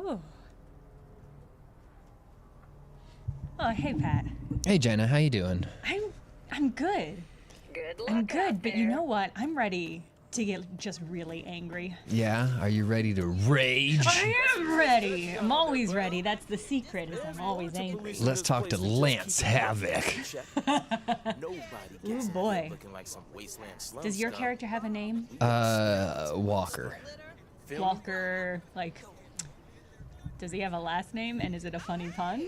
Oh. Oh, hey, Pat. Hey, Jenna, how you doing? I'm good. Good luck. I'm good, but you know what? I'm ready to get just really angry. Yeah, are you ready to rage? I am ready. I'm always ready. That's the secret, is I'm always angry. Let's talk to Lance Havoc. Ooh, boy. Does your character have a name? Walker. Walker, like, does he have a last name, and is it a funny pun?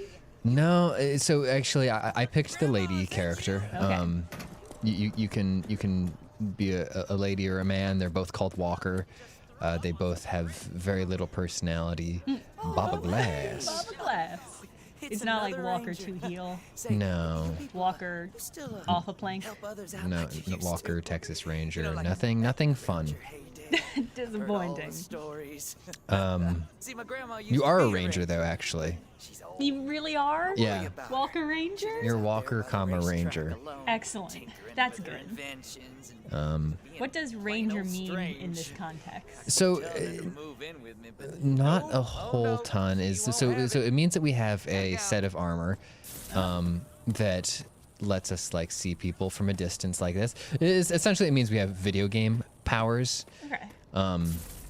No, so actually, I picked the lady character. Okay. You can be a lady or a man. They're both called Walker. They both have very little personality. Baba Glass. Baba Glass. It's not like Walker Two Heel. No. Walker off a plank. No, Walker Texas Ranger. Nothing fun. Disappointing. You are a ranger though, actually. You really are? Yeah. Walker Ranger? You're Walker, Ranger. Excellent. That's good. What does ranger mean in this context? So, not a whole ton. So it means that we have a set of armor that lets us like see people from a distance like this. Essentially, it means we have video game powers. Okay.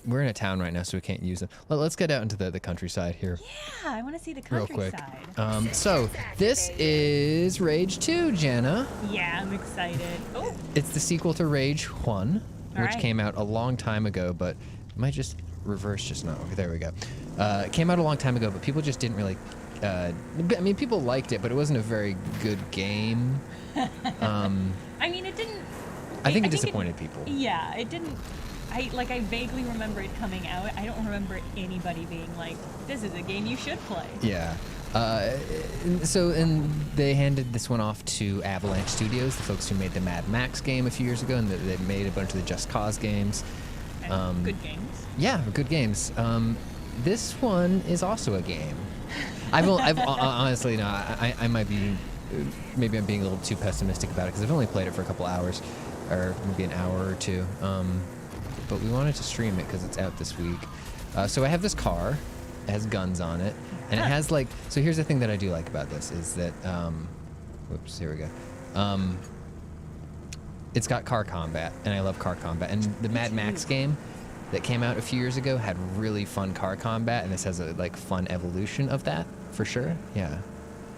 We're in a town right now, so we can't use them. Let's get out into the countryside here. Yeah, I want to see the Real countryside. quick. So this is Rage 2, Jenna. Yeah, I'm excited. Oh, It's the sequel to Rage 1, which right. came out a long time ago, but it might just reverse just now. Okay, there we go. It came out a long time ago, but people just didn't really... I mean, people liked it, but it wasn't a very good game. I mean, it didn't... I think it disappointed people. Yeah, it didn't... I vaguely remember it coming out. I don't remember anybody being like, this is a game you should play. Yeah. And they handed this one off to Avalanche Studios, the folks who made the Mad Max game a few years ago, and they made a bunch of the Just Cause games. And good games. Yeah, good games. This one is also a game. I've honestly, no, I might be, maybe I'm being a little too pessimistic about it because I've only played it for a couple hours, or maybe an hour or two. But we wanted to stream it because it's out this week. So I have this car. It has guns on it. And it has like, so here's the thing that I do like about this is that, whoops, here we go. It's got car combat, and I love car combat. And the Mad Max game that came out a few years ago had really fun car combat, and this has a like fun evolution of that, for sure. Yeah.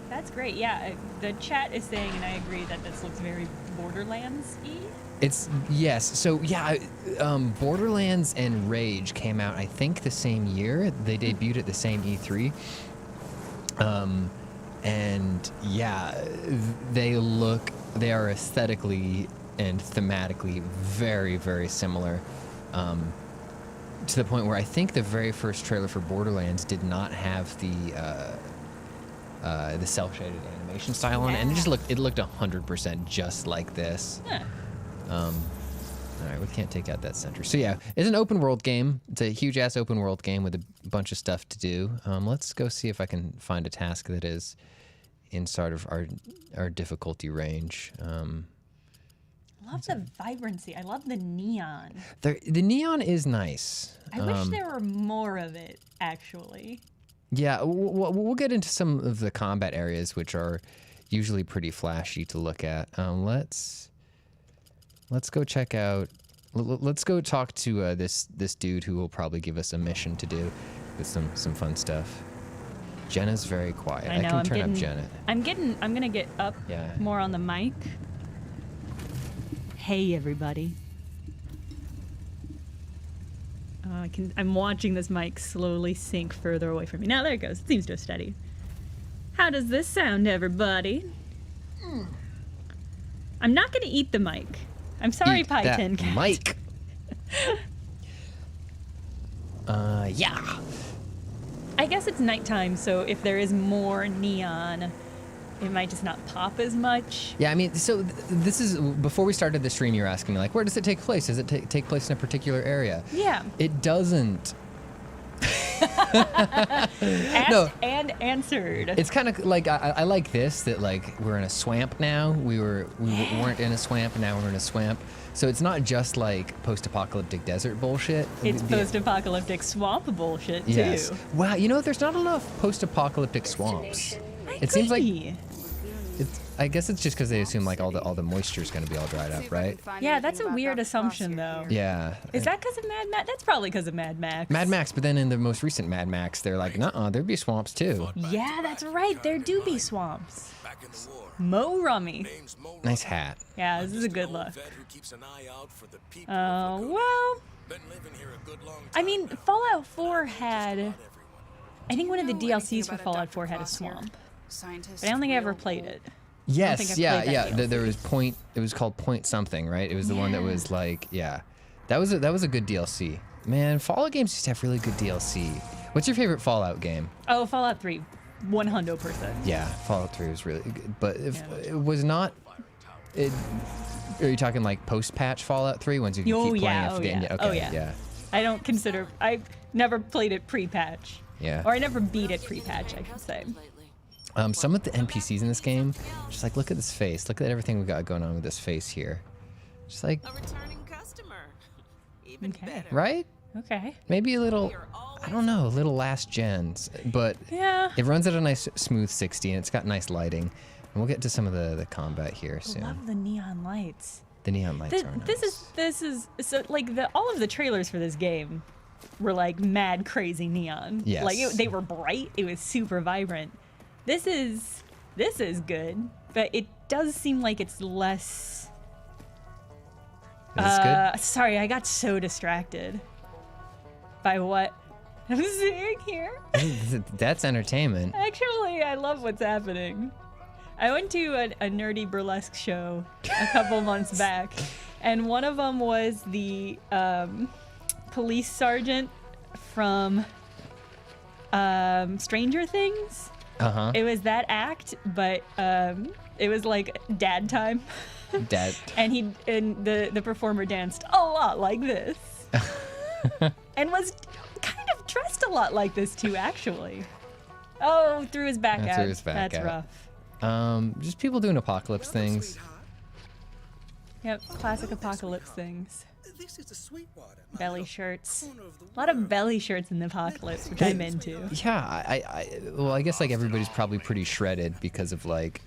That's great. Yeah, the chat is saying, and I agree, that this looks very Borderlands-y. Yes. So yeah, Borderlands and Rage came out, I think, the same year. They debuted at the same E3. And yeah, they are aesthetically and thematically very, very similar. To the point where I think the very first trailer for Borderlands did not have the cel-shaded animation style on it, and it looked 100% just like this. Huh. All right, we can't take out that center. So yeah, it's an open world game. It's a huge ass open world game with a bunch of stuff to do. Let's go see if I can find a task that is inside of our difficulty range. I love the vibrancy. I love the neon. The neon is nice. I wish there were more of it, actually. Yeah, we'll get into some of the combat areas, which are usually pretty flashy to look at. Let's go check out. Let's go talk to this dude who will probably give us a mission to do with some fun stuff. Jenna's very quiet. I know, I can turn up Jenna. I'm gonna get up more on the mic. Hey, everybody. I'm watching this mic slowly sink further away from me. Now there it goes. It seems to have steadied. How does this sound, everybody? I'm not gonna eat the mic. I'm sorry, Eat Pie that Tin Cat. mic. Yeah. I guess it's nighttime, so if there is more neon, it might just not pop as much. Yeah, I mean, so this is, before we started the stream, you were asking me, like, where does it take place? Does it take place in a particular area? Yeah. It doesn't. Asked No. and answered. It's kind of like I like this, that like we're in a swamp now. We weren't in a swamp, and now we're in a swamp. So it's not just like post-apocalyptic desert bullshit. It's post-apocalyptic swamp bullshit too. Yes. Wow. You know, there's not enough post-apocalyptic swamps. It seems like it's. I guess it's just because they assume like all the moisture is going to be all dried up, right? Yeah, that's a weird assumption though. Yeah. Is that because of Mad Max? That's probably because of Mad Max. Mad Max, but then in the most recent Mad Max, they're like, nuh-uh, there'd be swamps too. Yeah, that's right. There do be swamps. Mo Rummy. Nice hat. Yeah, this is a good look. Well, I mean, Fallout 4 had, I think one of the DLCs for Fallout 4 had a swamp. But I don't think I ever played it. Yes, yeah. DLC. There was Point. It was called Point something, right? It was the one that was like, yeah, that was a good DLC. Man, Fallout games used to have really good DLC. What's your favorite Fallout game? Oh, Fallout 3, 100%. Yeah, Fallout 3 was really good, but if it was not, are you talking like post-patch Fallout 3 ones you can keep playing after the end? Okay, yeah. I've never played it pre-patch. Yeah. Or I never beat it pre-patch, I should say. Some of the NPCs in this game, just like, look at this face. Look at everything we got going on with this face here. Just like, a returning customer. Even Okay. better. right? Okay. Maybe a little, I don't know, a little last gens, but Yeah. it runs at a nice smooth 60 and it's got nice lighting. And we'll get to some of the combat here I soon. love the neon lights. The neon lights are nice. This is so like all of the trailers for this game were like mad crazy neon. Yes. Like they were bright. It was super vibrant. This is good, but it does seem like it's less. Is this good? Sorry, I got so distracted by what I'm seeing here. That's entertainment. Actually, I love what's happening. I went to a nerdy burlesque show a couple months back, and one of them was the police sergeant from Stranger Things. Uh-huh. It was that act, but it was like dad time. Dad. And the performer danced a lot like this. And was kind of dressed a lot like this too, actually. Oh, threw his back out. Threw his back That's out. rough. Just people doing apocalypse things. Yep, classic apocalypse things. This is the Sweetwater. Belly shirts. A lot of belly shirts in the apocalypse, which I'm into. Yeah, well, I guess like everybody's probably pretty shredded because of like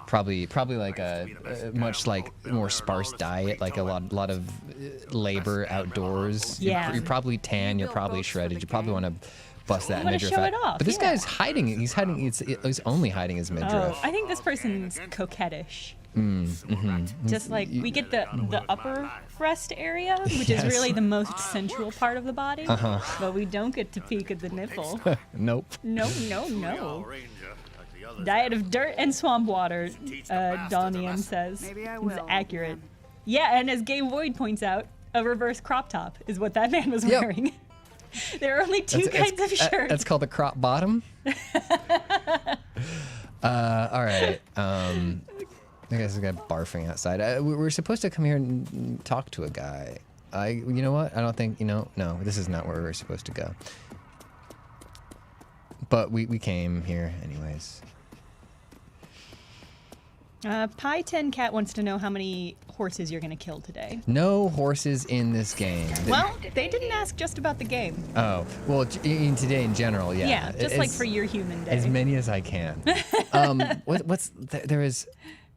probably like a much like more sparse diet, like a lot of labor outdoors. Yeah. You're probably tan. You're probably shredded. You probably want to bust that wanna midriff show out. it off, But this yeah. guy's hiding it. He's only hiding his midriff. Oh, I think this person's coquettish. Just like we get the upper breast area, which Yes. is really the most sensual part of the body, but we don't get to peek at the nipple. Nope. No. Diet of dirt and swamp water, Donian says. Maybe I It's will, accurate. Yeah, and as Gay Void points out, a reverse crop top is what that man was Yep. wearing. There are only two kinds of shirts. That's called a crop bottom. All right. I guess this guy barfing outside. We're supposed to come here and talk to a guy. You know what? I don't think, no, this is not where we're supposed to go. But we came here anyways. Pie 10 Cat wants to know how many horses you're going to kill today. No horses in this game. Well, they didn't ask just about the game. Oh, well, in today in general, yeah. Yeah, just like for your human day. As many as I can. There is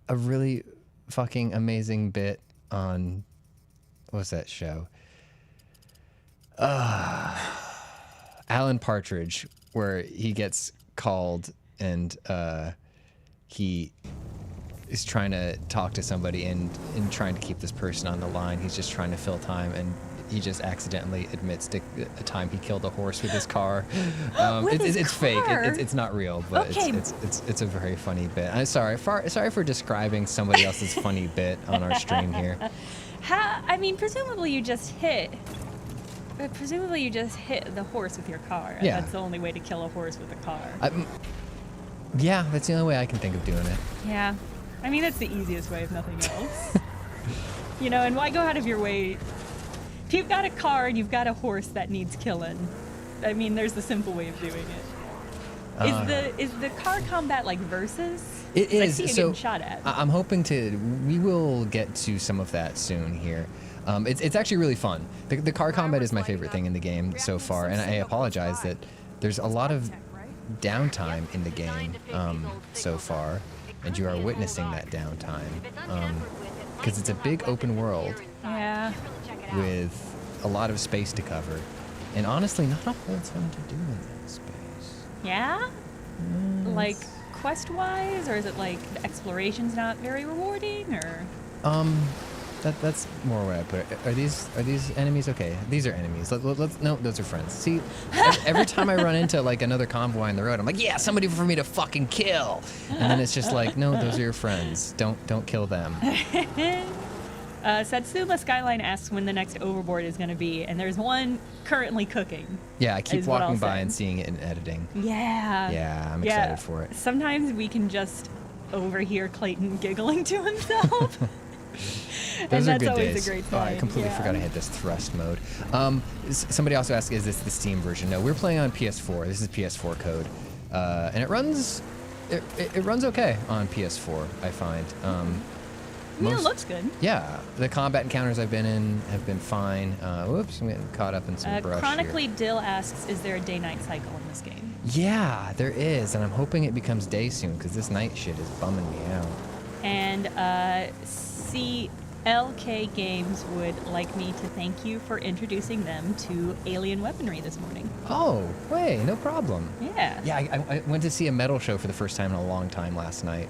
a really fucking amazing bit on, what's that show? Alan Partridge, where he gets called and he is trying to talk to somebody and trying to keep this person on the line. He's just trying to fill time, and he just accidentally admits to a time he killed a horse with his car. With his it's fake. car? It's not real, but Okay. it's a very funny bit. I'm sorry for describing somebody else's funny bit on our stream here. I mean, presumably you just hit the horse with your car. Yeah. That's the only way to kill a horse with a car. Yeah, that's the only way I can think of doing it. Yeah. I mean, that's the easiest way if nothing else. And why go out of your way? If you've got a car and you've got a horse that needs killing, I mean, there's the simple way of doing it. Is the car combat like versus? It 'Cause I is. see it So getting shot at. I'm hoping to. We will get to some of that soon here. It's actually really fun. The car combat is my favorite thing in the game so far, and I apologize that there's a lot of downtime in the game so far, and you are witnessing that downtime because it's a big open world Yeah. with a lot of space to cover, and honestly, not a whole ton to do in that space. Yeah? Like quest-wise, or is it like the exploration's not very rewarding, or? That's more what I put it. Are these enemies? Okay, these are enemies. Let's no, those are friends. See, every time I run into like another convoy on the road, I'm like, yeah, somebody for me to fucking kill, and then it's just like, no, those are your friends. Don't kill them. Satsuma Skyline asks when the next Overboard is going to be, and there's one currently cooking. Yeah, I keep is what walking I'll by say. and seeing it in editing. Yeah. Yeah, I'm excited for it. Sometimes we can just overhear Clayton giggling to himself. Those and are that's good always days. a great Oh, I sign. completely Yeah. forgot I had this thrust mode. Somebody also asked, is this the Steam version? No, we're playing on PS4. This is PS4 code, and it runs. It runs okay on PS4. I find. It looks good. Yeah, the combat encounters I've been in have been fine. Whoops, I'm getting caught up in some brush Chronically here. Dill asks, is there a day-night cycle in this game? Yeah, there is, and I'm hoping it becomes day soon because this night shit is bumming me out. And CLK Games would like me to thank you for introducing them to alien weaponry this morning. Oh, wait, no problem. Yeah. Yeah, I went to see a metal show for the first time in a long time last night.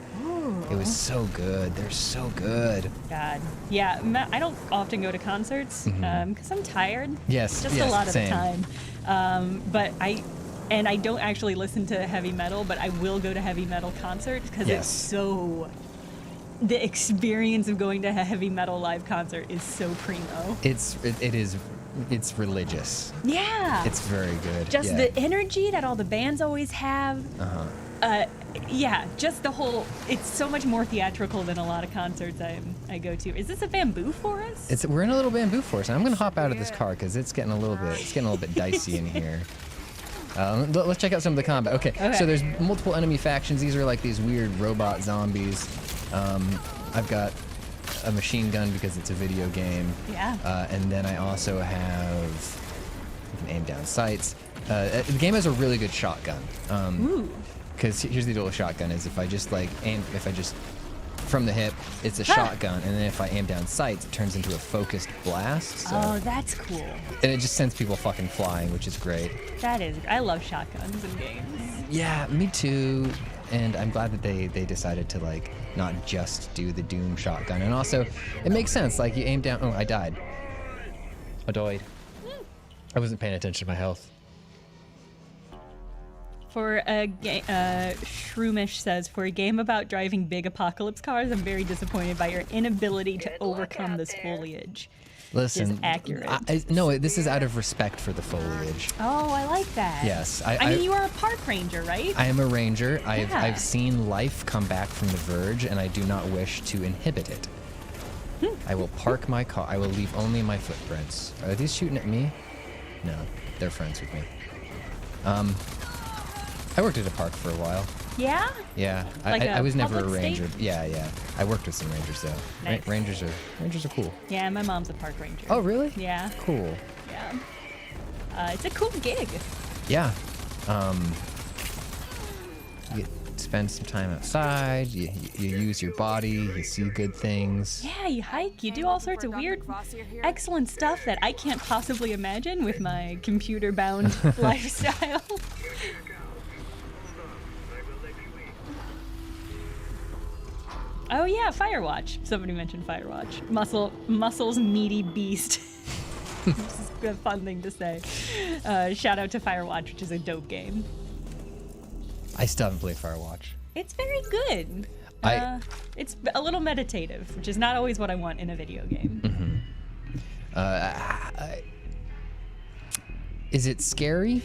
It was so good. They're so good. God. Yeah, I don't often go to concerts because I'm tired. Yes, Just yes, a lot of same. the time. But I don't actually listen to heavy metal, but I will go to heavy metal concerts because Yes. it's so... The experience of going to a heavy metal live concert is so primo. It's religious. Yeah. It's very good. Just yeah. the energy that all the bands always have. Yeah, just the whole. It's so much more theatrical than a lot of concerts I go to. Is this a bamboo forest? We're in a little bamboo forest, and I'm gonna hop out of this car because it's getting a little bit dicey in here. Let's check out some of the combat. Okay, so there's multiple enemy factions. These are like these weird robot zombies. I've got a machine gun because it's a video game. Yeah. And then I also have you can aim down sights. The game has a really good shotgun. Ooh. Because here's the deal with shotgun is if I just from the hip, it's a shotgun, and then if I aim down sights, it turns into a focused blast. So, Oh, that's cool. and it just sends people fucking flying, which is great. That is. I love shotguns in games. Yeah, me too. And I'm glad that they decided to like not just do the Doom shotgun. And also, it makes sense. Like you aim down. Oh, I died. I died. I wasn't paying attention to my health. For a game, Shroomish says, for a game about driving big apocalypse cars, I'm very disappointed by your inability to overcome this foliage. Listen, Is accurate. No, this is out of respect for the foliage. Oh, I like that. Yes, I mean, you are a park ranger, right? I am a ranger. Yeah. I've seen life come back from the verge, and I do not wish to inhibit it. I will park my car. I will leave only my footprints. Are these shooting at me? No, they're friends with me. I worked at a park for a while. Yeah? Yeah, Like I a was never a public ranger. state? Yeah. I worked with some rangers though. Nice. Rangers are cool. Yeah, my mom's a park ranger. Oh, really? Yeah. Cool. Yeah. It's a cool gig. Yeah. You spend some time outside. You use your body. You see good things. Yeah, you hike, you do all sorts of weird, excellent stuff that I can't possibly imagine with my computer-bound lifestyle. Oh yeah, Firewatch. Somebody mentioned Firewatch. Muscles meaty beast. This is a fun thing to say. Shout out to Firewatch, which is a dope game. I still haven't played Firewatch. It's very good. It's a little meditative, which is not always what I want in a video game. Is it scary?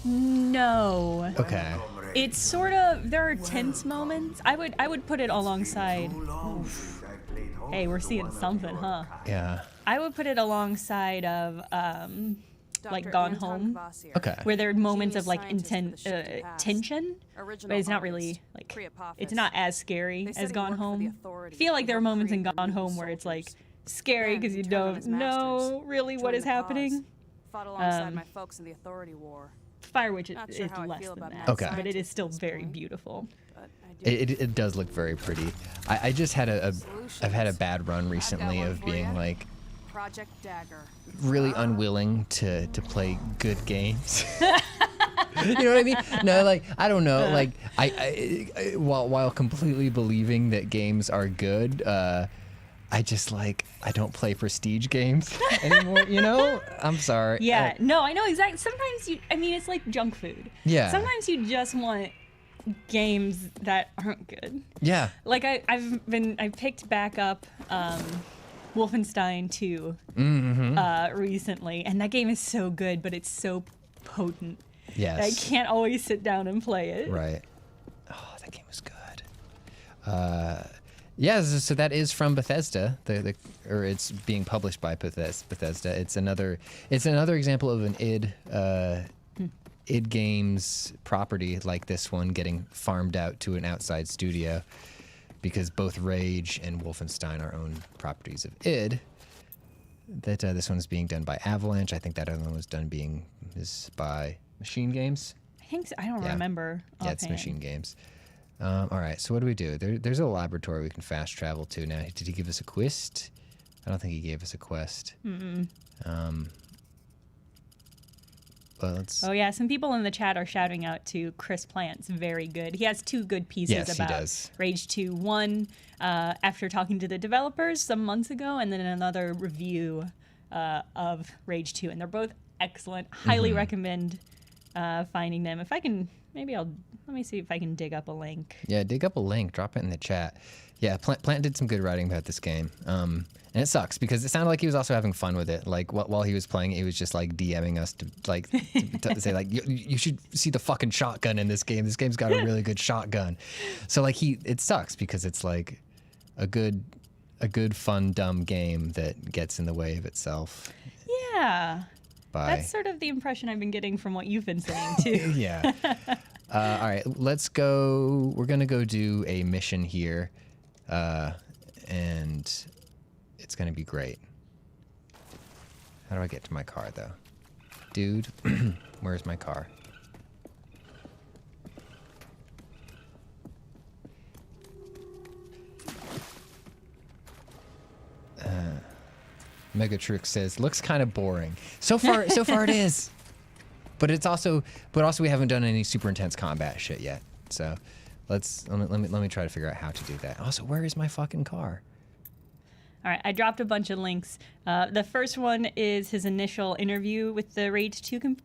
No. Okay. It's sort of, there are tense moments. I would put it alongside Hey, we're seeing something, huh? Yeah. I would put it alongside of like Gone Home, Okay. where there are moments of like tension, but it's not really like it's not as scary as Gone Home. I feel like there are moments in Gone Home where it's like scary because you don't know really what is happening. Fought alongside my folks in the Authority War. Fire Witch Not is sure how I less feel than about that, mad Okay. but it is scientists still at this very point, beautiful. but I do It does look very pretty. I just had I've had a bad run recently one of for being ya. like Project Dagger. really unwilling to play good games. You know what I mean? No, like I don't know. Like I while completely believing that games are good, I just like I don't play prestige games anymore. You know? I'm sorry. Yeah, no, I know exactly. Sometimes I mean, it's like junk food. Yeah. Sometimes you just want games that aren't good. Yeah. Like I picked back up Wolfenstein 2 recently, and that game is so good, but it's so potent. Yes. I can't always sit down and play it. Right. Oh, that game was good. Yeah, so that is from Bethesda, or it's being published by Bethesda. It's another example of an id Games property like this one getting farmed out to an outside studio, because both Rage and Wolfenstein are own properties of id. That this one is being done by Avalanche. I think that other one was is by Machine Games. I think so. I don't Yeah. remember. Yeah, it's offhand. Machine Games. All right, so what do we do? There's a laboratory we can fast travel to now. Did he give us a quest? I don't think he gave us a quest. Well, let's. Oh yeah, some people in the chat are shouting out to Chris Plant's very good. He has two good pieces Yes, he about does. Rage 2. One after talking to the developers some months ago, and then another review of Rage 2, and they're both excellent. Highly recommend finding them. If I can, let me see if I can dig up a link. Yeah, dig up a link, drop it in the chat. Yeah, Plant did some good writing about this game. And it sucks because it sounded like he was also having fun with it. Like while he was playing it, he was just like DMing us to say like, you should see the fucking shotgun in this game. This game's got a really good shotgun. So like it sucks because it's like a good fun dumb game that gets in the way of itself. Yeah, By that's sort of the impression I've been getting from what you've been saying too. yeah. All right, let's go. We're gonna go do a mission here, and it's gonna be great. How do I get to my car, though? Dude, where's my car? Megatrix says, looks kind of boring. So far it is. But we haven't done any super intense combat shit yet. So let me try to figure out how to do that. Also, where is my fucking car? All right, I dropped a bunch of links. The first one is his initial interview with the Rage 2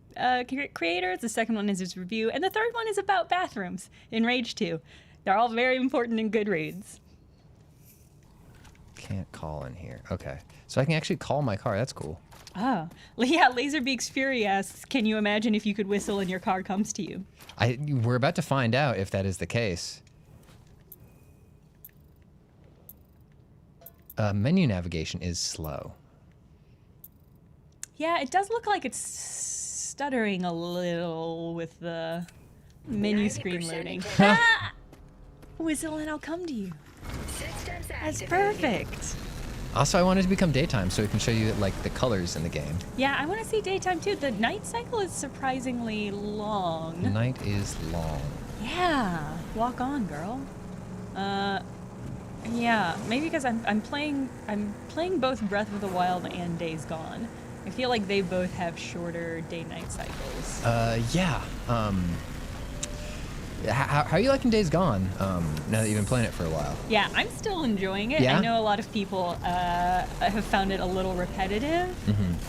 creators. The second one is his review. And the third one is about bathrooms in Rage 2. They're all very important in good reads. Can't call in here. Okay. So I can actually call my car. That's cool. Oh. Yeah, Laserbeak's Fury asks, can you imagine if you could whistle and your car comes to you? We're about to find out if that is the case. Menu navigation is slow. Yeah, it does look like it's stuttering a little with the menu screen loading. Ah! Whistle and I'll come to you. That's perfect. Also, I wanted to become daytime so it can show you like the colors in the game. Yeah, I want to see daytime too. The night cycle is surprisingly long. Night is long. Yeah, walk on, girl. Yeah, maybe because I'm playing both Breath of the Wild and Days Gone. I feel like they both have shorter day-night cycles. Yeah. How are you liking Days Gone? Now that you've been playing it for a while. Yeah, I'm still enjoying it. Yeah? I know a lot of people have found it a little repetitive,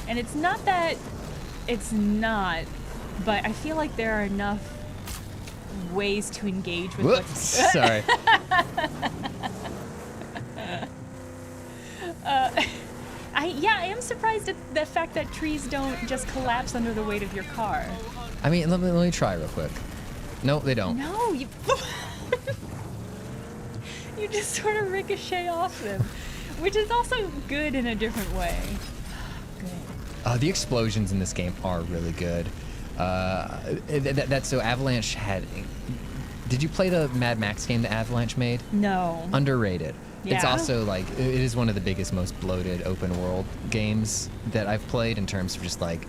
and it's not that it's not, but I feel like there are enough ways to engage with Whoops, what's... sorry. I am surprised at the fact that trees don't just collapse under the weight of your car. I mean, let me try real quick. No, they don't. No, you... you just sort of ricochet off them. which is also good in a different way. Good. The explosions in this game are really good. That's so Avalanche had. Did you play the Mad Max game that Avalanche made? No. Underrated. It's Yeah. also like it is one of the biggest, most bloated open world games that I've played in terms of just like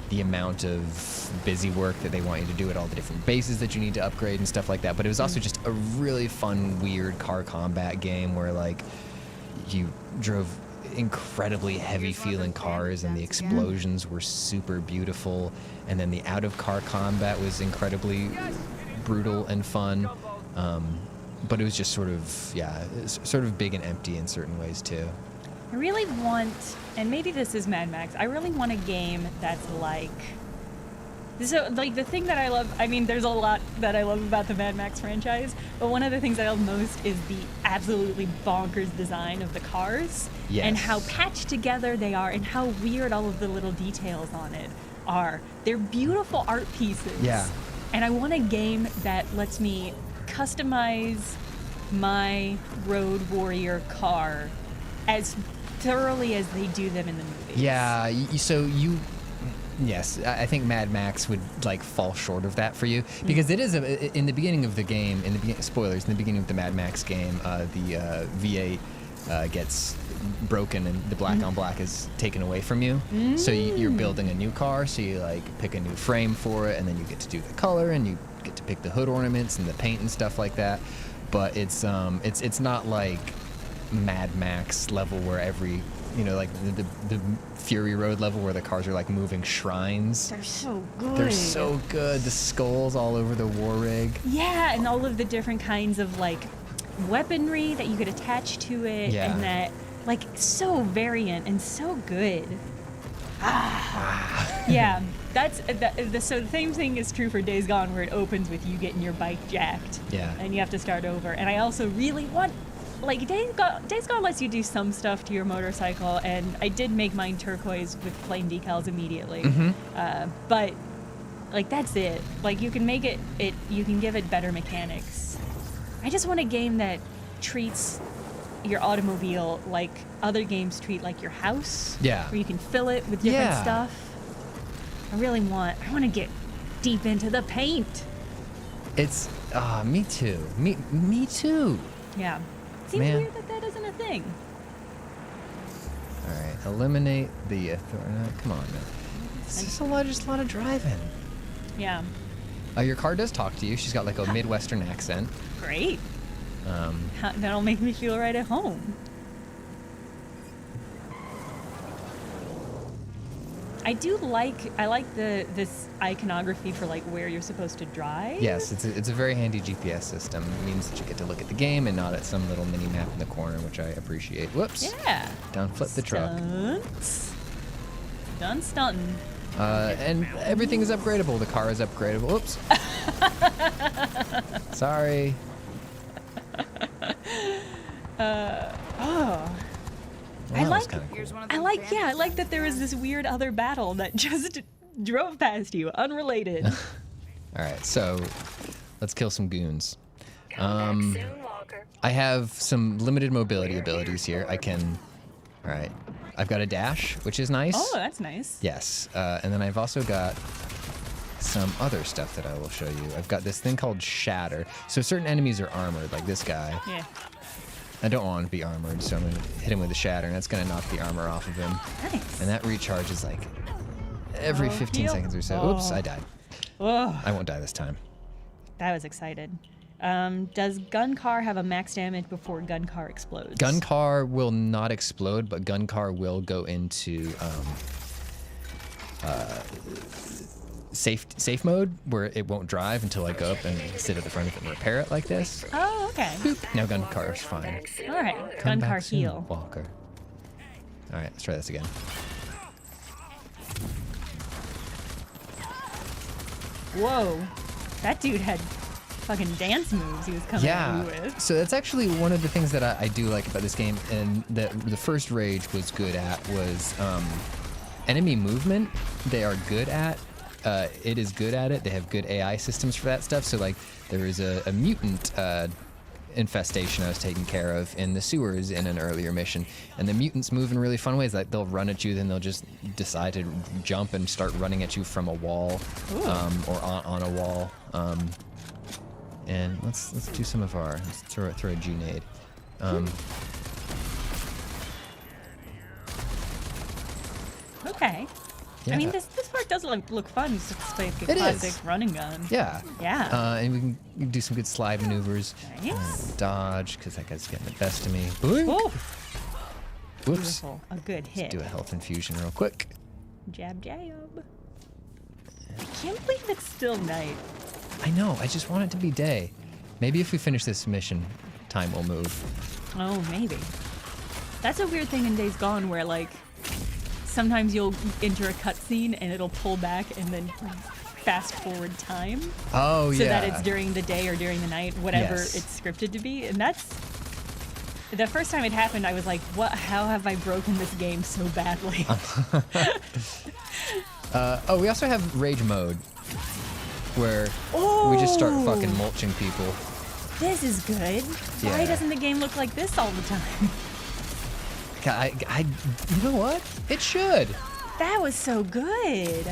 the amount of busy work that they want you to do at all the different bases that you need to upgrade and stuff like that. But it was also just a really fun, weird car combat game where like you drove incredibly heavy feeling cars and the explosions were super beautiful, and then the out of car combat was incredibly brutal and fun. But it was just sort of big and empty in certain ways too. I really want, and maybe this is Mad Max, I really want a game that's like, so like the thing that I love, I mean there's a lot that I love about the Mad Max franchise, but one of the things I love most is the absolutely bonkers design of the cars. Yes. And how patched together they are and how weird all of the little details on it are. They're beautiful art pieces. Yeah. And I want a game that lets me customize my Road Warrior car as thoroughly as they do them in the movies. Yeah, yes, I think Mad Max would like fall short of that for you because it is in the beginning of the game. Spoilers, in the beginning of the Mad Max game, the V8 gets broken and the black on black is taken away from you. So you're building a new car. So you like pick a new frame for it, and then you get to do the color, and you get to pick the hood ornaments and the paint and stuff like that. But it's not like Mad Max level where every, like the Fury Road level where the cars are like moving shrines. They're so good. They're so good. The skulls all over the war rig. Yeah, and all of the different kinds of like weaponry that you could attach to it, Yeah. and that like so variant and so good. Yeah, so the same thing is true for Days Gone, where it opens with you getting your bike jacked. Yeah. And you have to start over. And I also really want, like, Days Gone lets you do some stuff to your motorcycle, and I did make mine turquoise with plain decals immediately. But like that's it. Like you can make it. You can give it better mechanics. I just want a game that treats your automobile like other games treat like your house. Yeah. Where you can fill it with different Yeah. stuff. I want to get deep into the paint. It's me too. Me too. Yeah. Seems Man. weird that isn't a thing. All right, eliminate the authority. Come on, man. It's just a lot of driving. Yeah. Your car does talk to you. She's got like a Midwestern accent. Great. That'll make me feel right at home. I like this iconography for like where you're supposed to drive. Yes, it's a very handy GPS system. It means that you get to look at the game and not at some little mini map in the corner, which I appreciate. Whoops. Yeah. Down flip the truck. Stunts. Done stunting. And everything is upgradable. The car is upgradable. Oops. Sorry. Oh. Well, that was kinda cool. Here's one of I them like bandits. that there was this weird other battle that just drove past you, unrelated. All right, so let's kill some goons. I have some limited mobility abilities here. All right, I've got a dash, which is nice. Oh, that's nice. Yes, and then I've also got some other stuff that I will show you. I've got this thing called Shatter. So certain enemies are armored, like this guy. Yeah. I don't want him to be armored, so I'm going to hit him with a Shatter, and that's going to knock the armor off of him. Nice. And that recharges like every 15 heal. seconds or so. Oh. Oops, I died. Oh, I won't die this time. that was excited. Does gun car have a max damage before gun car explodes? Gun car will not explode, but gun car will go into safe mode, where it won't drive until I go up and sit at the front of it and repair it like this. Oh, okay. Boop. Now gun car is fine. All right. Come Gun car back soon, heal. Walker. All right, let's try this again. Whoa. That dude had fucking dance moves he was coming at you with. So that's actually one of the things that I do like about this game, and that the first Rage was good at was enemy movement. They are good at. It is good at it. They have good AI systems for that stuff. So like there is a mutant infestation I was taking care of in the sewers in an earlier mission. And the mutants move in really fun ways. Like they'll run at you, then they'll just decide to jump and start running at you from a wall, or on a wall. And let's do some of our. Let's throw a G-nade. Okay. Yeah. I mean, this part does look fun. It's just like a classic running gun. Yeah. Yeah. And we can do some good slide maneuvers. Nice. Dodge, because that guy's getting the best of me. Boing. Oh, Whoops. beautiful. A good hit. Do a health infusion real quick. Jab, jab. I can't believe it's still night. I know. I just want it to be day. Maybe if we finish this mission, time will move. Oh, maybe. That's a weird thing in Days Gone where, like, sometimes you'll enter a cutscene and it'll pull back and then fast forward time. Oh, yeah. So that it's during the day or during the night, whatever Yes. it's scripted to be. And that's... The first time it happened, I was like, "What? How have I broken this game so badly?" We also have rage mode, where we just start fucking mulching people. This is good. Why Yeah. doesn't the game look like this all the time? You know what? It should. That was so good.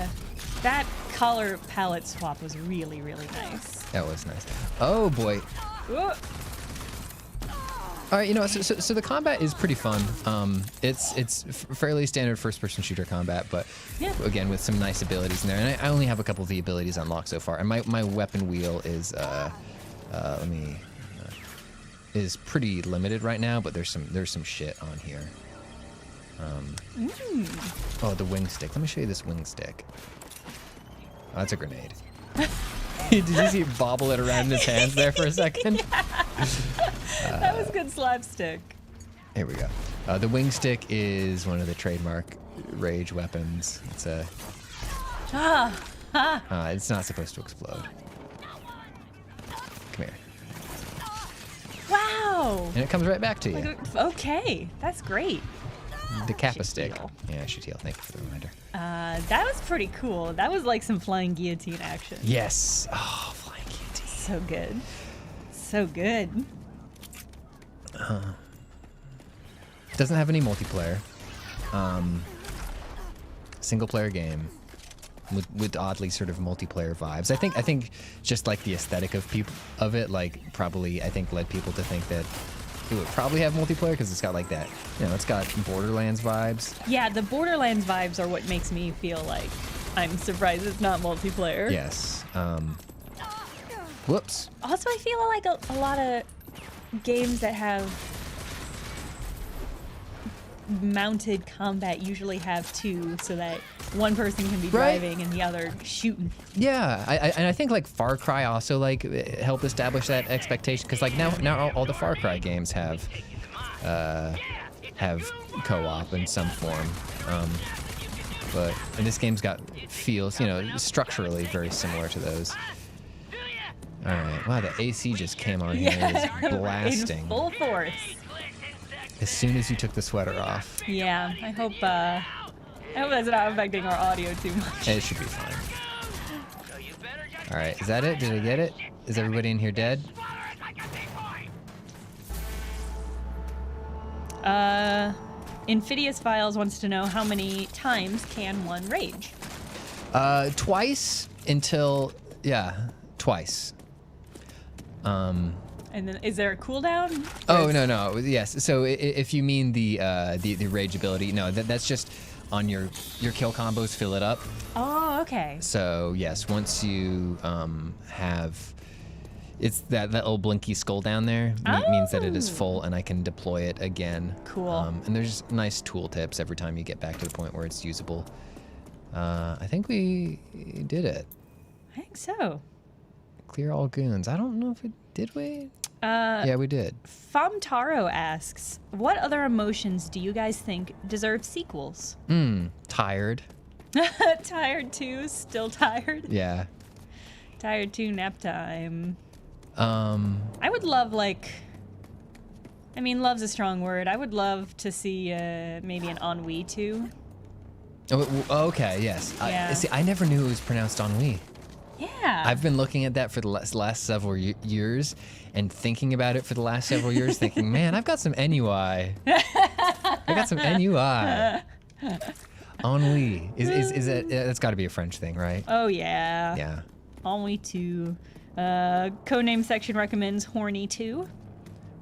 That color palette swap was really, really nice. That was nice. Oh boy. Whoa. All right, you know, so the combat is pretty fun. It's fairly standard first-person shooter combat, but Yeah. again with some nice abilities in there. And I only have a couple of the abilities unlocked so far. And my weapon wheel is is pretty limited right now, but there's some shit on here. Oh, the wing stick. Let me show you this wing stick. Oh, that's a grenade. Did you see it bobble it around in his hands there for a second? That was good slapstick. Here we go. The wing stick is one of the trademark rage weapons. It's a. It's not supposed to explode. Come here. Wow. And it comes right back to you. Like, okay, that's great. The Kappa should stick. heal. Yeah, I should heal. Thank you for the reminder. That was pretty cool. That was like some flying guillotine action. Yes. Oh, flying guillotine. So good. So good. It doesn't have any multiplayer. Single player game with oddly sort of multiplayer vibes. I think just like the aesthetic of it, like probably I think led people to think that it would probably have multiplayer because it's got like that, you know, it's got Borderlands vibes. Yeah, the Borderlands vibes are what makes me feel like I'm surprised it's not multiplayer. Yes. Whoops. Also, I feel like a lot of games that have mounted combat usually have two, so that one person can be Right. driving and the other shooting. Yeah, and I think like Far Cry also like helped establish that expectation because like now all the Far Cry games have co-op in some form, and this game's got feels, you know, structurally very similar to those. All right, wow, the AC just came on here. It is blasting in full force. as soon as you took the sweater off. Yeah, I hope that's not affecting our audio too much. It should be fine. All right, is that it? Did I get it? Is everybody in here dead? Infidious Files wants to know how many times can one rage? Twice until, yeah, twice. And then is there a cooldown? Oh no, yes. So if you mean the rage ability, no, that's just on your kill combos fill it up. Oh, okay. So yes, once you have, it's that little blinky skull down there means that it is full, and I can deploy it again. Cool. And there's nice tool tips every time you get back to the point where it's usable. I think we did it. I think so. Clear all goons. I don't know if did we? Yeah, we did. Famtaro asks, what other emotions do you guys think deserve sequels? Tired. Tired 2, still tired? Yeah. Tired 2, nap time. I would love, like, I mean, love's a strong word. I would love to see maybe an Ennui 2. Oh, okay, yes. Yeah. See, I never knew it was pronounced ennui. Yeah. I've been looking at that for the last several years and thinking about it for the last several years, thinking, man, I've got some NUI. I got some NUI. Ennui. Is it? That's got to be a French thing, right? Oh, yeah. Yeah. Ennui 2. Codename section recommends Horny 2.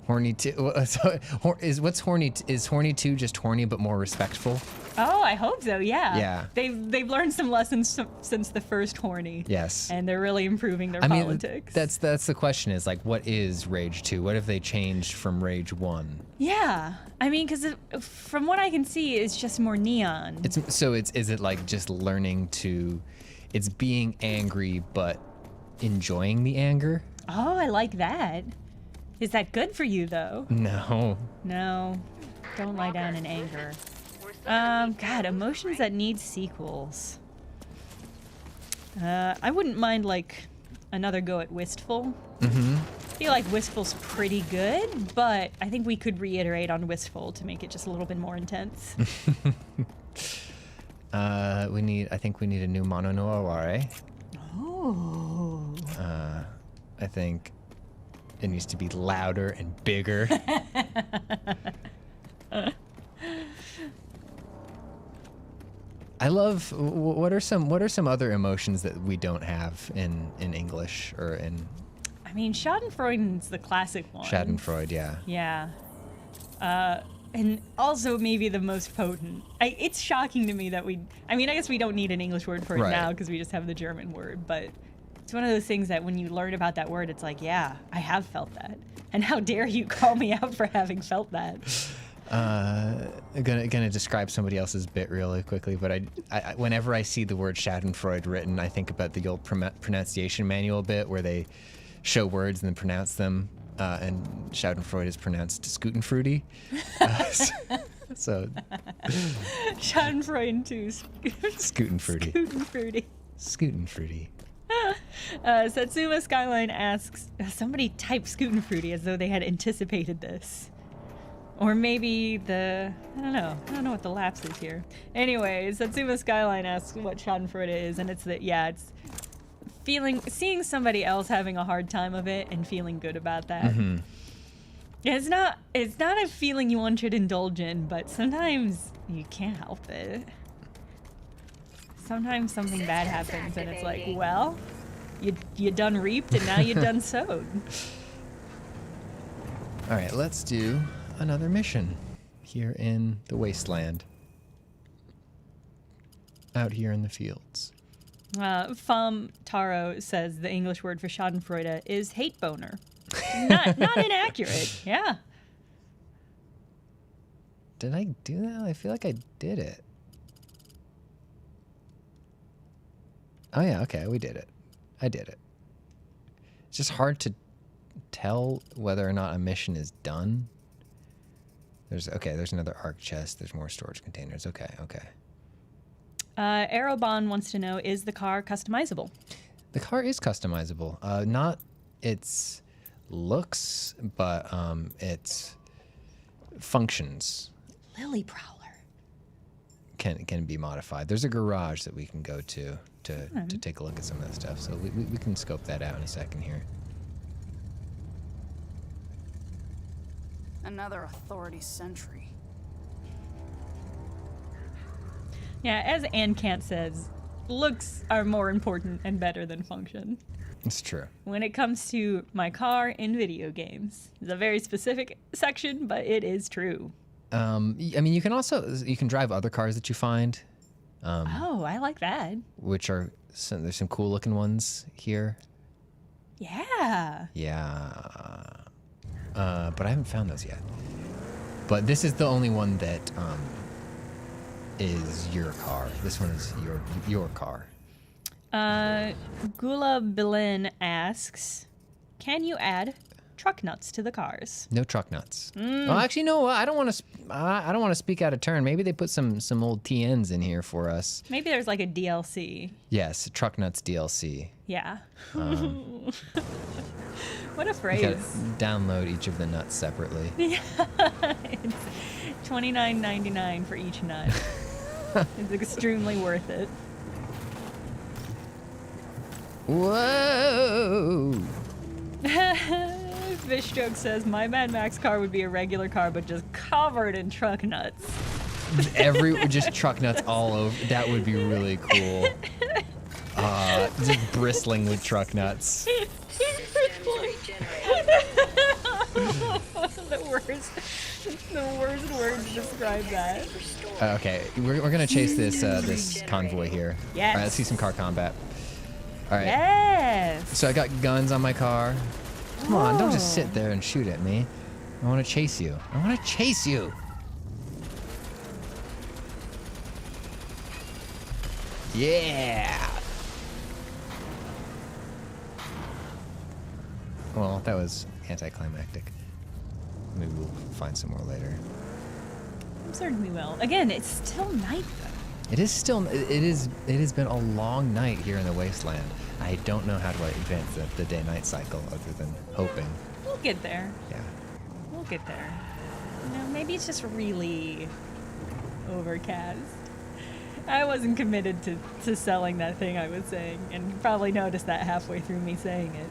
Horny 2. So, what's horny? Is Horny 2 just horny but more respectful? Oh, I hope so. Yeah. Yeah. They've learned some lessons since the first Horny. Yes. And they're really improving their politics. That's the question. Is like, what is Rage 2? What have they changed from Rage 1? Yeah. I mean, because from what I can see, it's just more neon. Is it like just learning to? It's being angry but enjoying the anger. Oh, I like that. Is that good for you, though? No. No. Don't lie down in anger. God, emotions that need sequels. I wouldn't mind, like, another go at Wistful. Mm-hmm. I feel like Wistful's pretty good, but I think we could reiterate on Wistful to make it just a little bit more intense. I think we need a new Mono Noir. Oh. I think it needs to be louder and bigger. I love. What are some other emotions that we don't have in English or in? I mean, Schadenfreude's the classic one. Schadenfreude, yeah. Yeah. And also maybe the most potent. It's shocking to me that I guess we don't need an English word for it Right. now because we just have the German word, but it's one of those things that when you learn about that word, it's like, yeah, I have felt that. And how dare you call me out for having felt that? Gonna describe somebody else's bit really quickly, but I whenever I see the word Schadenfreude written, I think about the old pronunciation manual bit where they show words and then pronounce them, and Schadenfreude is pronounced Scootenfruity. So Schadenfreude too. Scootenfruity. Scootenfruity. Scootenfruity. Satsuma Skyline asks, somebody type Scootenfruity as though they had anticipated this. Or maybe I don't know what the lapse is here. Anyway, Satsuma Skyline asks what Schadenfreude is, and it's it's seeing somebody else having a hard time of it and feeling good about that. Mm-hmm. It's not a feeling you want to indulge in, but sometimes you can't help it. Sometimes something bad happens and it's like, well, you done reaped and now you done sowed. All right, let's do another mission here in the wasteland. Out here in the fields. Fam Taro says the English word for Schadenfreude is hate boner. Not inaccurate. Yeah. Did I do that? I feel like I did it. Oh yeah, okay, we did it. I did it. It's just hard to tell whether or not a mission is done. There's another arc chest. There's more storage containers. Okay. Aerobon wants to know, is the car customizable? The car is customizable. Not its looks, but its functions. Lily Prowler. Can be modified. There's a garage that we can go to take a look at some of that stuff. So we can scope that out in a second here. Another authority sentry. Yeah, as Ancant says, looks are more important and better than function. It's true. When it comes to my car in video games. It's a very specific section, but it is true. I mean, you can drive other cars that you find. Oh, I like that. Which there's some cool looking ones here. Yeah. Yeah. But I haven't found those yet. But this is the only one that is your car. This one is your car. Gula Bilin asks, can you add truck nuts to the cars? No truck nuts. Well, actually, no. I don't want to speak out of turn. Maybe they put some old TNs in here for us. Maybe there's like a DLC. Yes, truck nuts DLC. Yeah. What a phrase. You gotta download each of the nuts separately. Yeah. It's $29.99 for each nut. It's extremely worth it. Whoa! Fish Joke says, my Mad Max car would be a regular car, but just covered in truck nuts. Just truck nuts all over. That would be really cool. Just bristling with truck nuts. The worst word to describe that. Okay, we're gonna chase this convoy here. Yes. All right, let's see some car combat. All right. Yes. So I got guns on my car. Come on, don't just sit there and shoot at me. I want to chase you. I want to chase you. Yeah. Well, that was anticlimactic. Maybe we'll find some more later. I'm certain we will. Again, it's still night though. It is still. It has been a long night here in the wasteland. I don't know how to advance the day-night cycle other than hoping. We'll get there. Yeah. We'll get there. You know, maybe it's just really overcast. I wasn't committed to selling that thing I was saying, and you probably noticed that halfway through me saying it.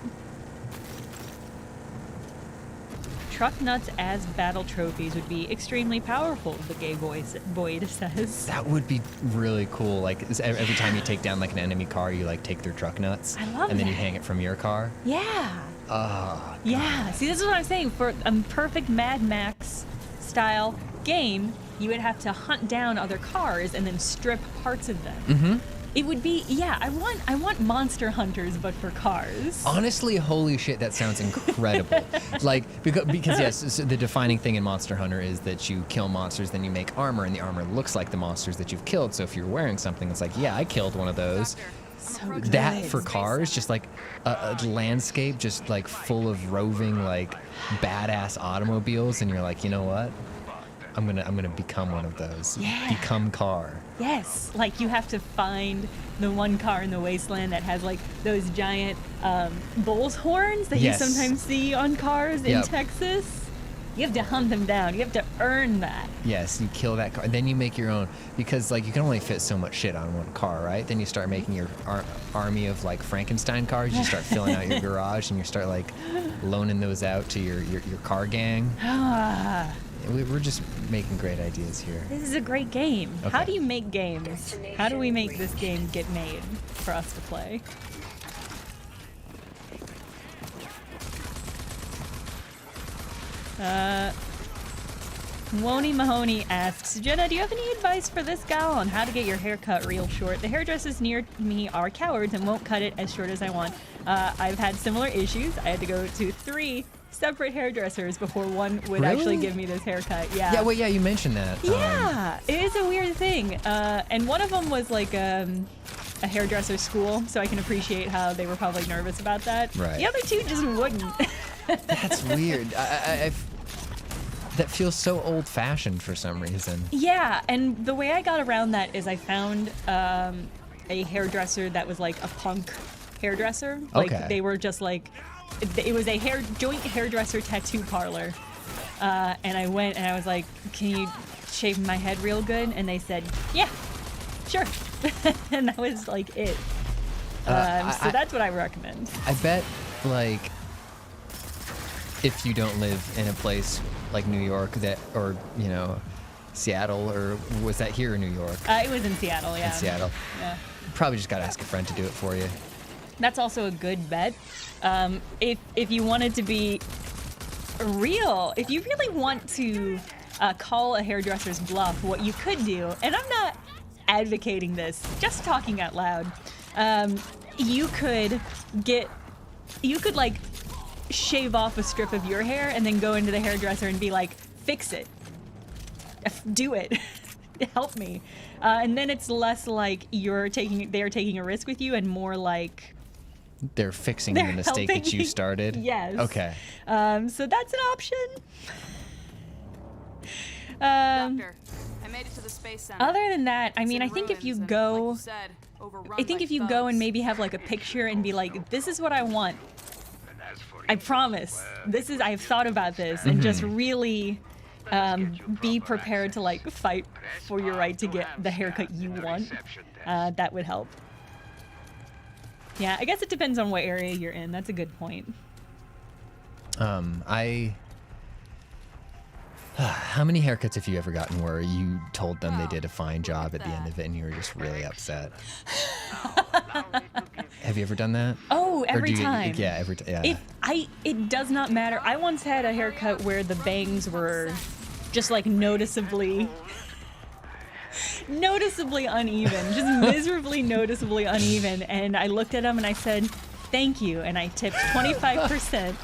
Truck nuts as battle trophies would be extremely powerful, the gay Boyd says. That would be really cool. Like every time you take down like an enemy car, you like take their truck nuts. I love and then that. you hang it from your car. Yeah. Oh. Yeah. See, this is what I'm saying. For a perfect Mad Max style game, you would have to hunt down other cars and then strip parts of them. Mm-hmm. It would be, yeah, I want Monster Hunters, but for cars. Honestly, holy shit, that sounds incredible. Like, because yes, so the defining thing in Monster Hunter is that you kill monsters, then you make armor, and the armor looks like the monsters that you've killed. So if you're wearing something, it's like, yeah, I killed one of those. So That good. for cars, just like a landscape, just like full of roving, like badass automobiles, and you're like, you know what? I'm gonna become one of those. Yeah. Become car. Yes, like you have to find the one car in the wasteland that has like those giant bull's horns that Yes. you sometimes see on cars in Yep. Texas. You have to hunt them down. You have to earn that. Yes, you kill that car, and then you make your own, because like you can only fit so much shit on one car, right? Then you start making your army of like Frankenstein cars. You start filling out your garage, and you start like loaning those out to your car gang. Ah, We're just making great ideas here. this is a great game. How Okay. do you make games? How do we make this game get made for us to play? Woney Mahoney asks, Jenna, do you have any advice for this gal on how to get your hair cut real short? The hairdressers near me are cowards and won't cut it as short as I want. I've had similar issues. I had to go to 3 separate hairdressers before one would actually Really? give me this haircut. Yeah. Yeah, well, yeah, you mentioned that. Yeah, it is a weird thing. And one of them was like a hairdresser school, so I can appreciate how they were probably nervous about that. Right. The other 2 just wouldn't. That's weird. That feels so old-fashioned for some reason. Yeah, and the way I got around that is I found a hairdresser that was like a punk hairdresser. Like Okay. they were just like, it was a joint hairdresser tattoo parlor. And I went and I was like, can you shave my head real good? And they said, yeah, sure. And that was like it. So that's what I recommend. I bet, like, if you don't live in a place like New York or, you know, Seattle, or was that here in New York? It was in Seattle, yeah. In Seattle. Yeah. You probably just gotta ask a friend to do it for you. That's also a good bet. If you wanted to be real, if you really want to call a hairdresser's bluff, what you could do, and I'm not advocating this, just talking out loud, you could like shave off a strip of your hair and then go into the hairdresser and be like, fix it, do it, help me, and then it's less like they're taking a risk with you and more like They're fixing they're the mistake helping that you me. started? Yes. Okay. So that's an option. Doctor, I made it to the space center. Other than that, I It's mean, in I think if you ruins and, go, like you said, overrun I think by if you go and thugs. maybe have like a picture and be like, this is what I want. I promise. I've thought about this, and just really be prepared to like fight for your right to get the haircut you want. That would help. Yeah, I guess it depends on what area you're in. That's a good point. How many haircuts have you ever gotten where you told them they did a fine job at the end of it and you were just really upset? Have you ever done that? Oh, Or every do you- time. Yeah, every time. Yeah. It does not matter. I once had a haircut where the bangs were just like noticeably uneven, just miserably noticeably uneven. And I looked at him and I said, "Thank you," and I tipped 25%.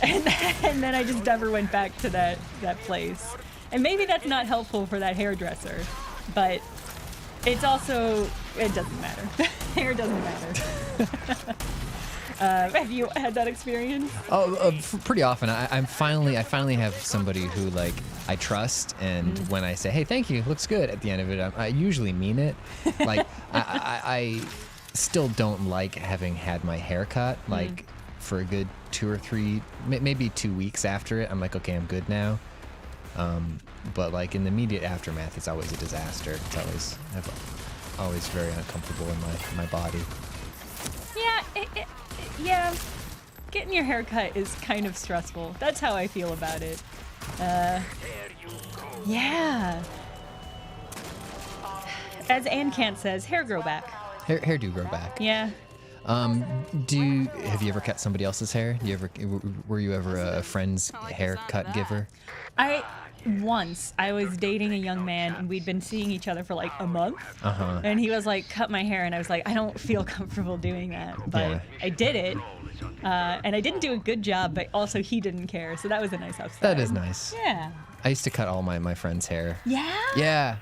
And then I just never went back to that place. And maybe that's not helpful for that hairdresser, but it's also, it doesn't matter. Hair doesn't matter. Have you had that experience? Pretty often. I finally have somebody who like I trust, and when I say, "Hey, thank you, looks good," at the end of it, I usually mean it. Like I still don't like having had my hair cut like for a good 2 or 3, maybe 2 weeks after it. I'm like, okay, I'm good now. But like in the immediate aftermath, it's always a disaster. It's always very uncomfortable in my body. Yeah, yeah. Getting your hair cut is kind of stressful. That's how I feel about it. Yeah. As Ancant says, hair grow back. Hair do grow back. Yeah. Have you ever cut somebody else's hair? Were you ever a friend's haircut giver? Once I was dating a young man and we'd been seeing each other for like a month, and he was like, "Cut my hair," and I was like, "I don't feel comfortable doing that," but Yeah. I did it, and I didn't do a good job, but also he didn't care, so that was a nice upside. That is nice. Yeah. I used to cut all my friends' hair. Yeah. Yeah.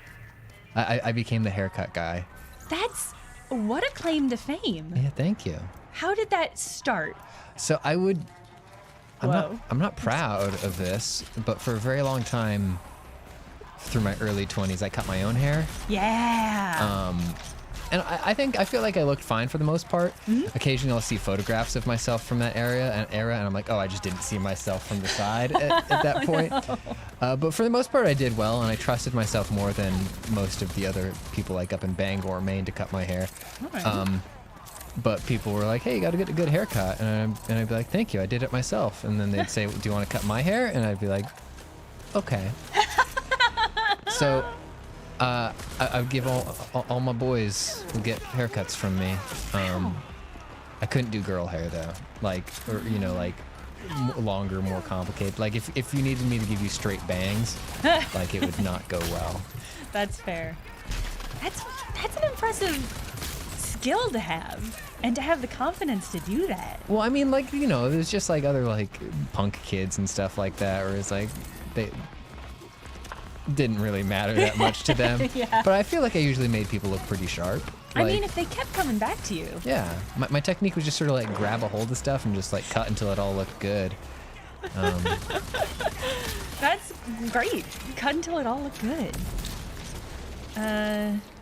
I became the haircut guy. That's what a claim to fame. Yeah, thank you. How did that start? So Whoa. I'm not proud of this, but for a very long time, through my early 20s, I cut my own hair. Yeah. And I feel like I looked fine for the most part. Occasionally I'll see photographs of myself from that era, and I'm like, oh, I just didn't see myself from the side at that point. But for the most part, I did well, and I trusted myself more than most of the other people like up in Bangor, Maine, to cut my hair. All right. But people were like, hey, you got to get a good haircut. And I'd be like, thank you, I did it myself. And then they'd say, do you want to cut my hair? And I'd be like, okay. So I would give all my boys would get haircuts from me. I couldn't do girl hair though, like longer, more complicated. Like if you needed me to give you straight bangs, like it would not go well. That's fair. That's an impressive skill to have, and to have the confidence to do that. Well, I mean, like, there's just like other like punk kids and stuff like that, where it's like they didn't really matter that much to them. Yeah. But I feel like I usually made people look pretty sharp. I Like, mean, if they kept coming back to you. yeah, my technique was just sort of like grab a hold of stuff and just like cut until it all looked good. That's great. Cut until it all looked good.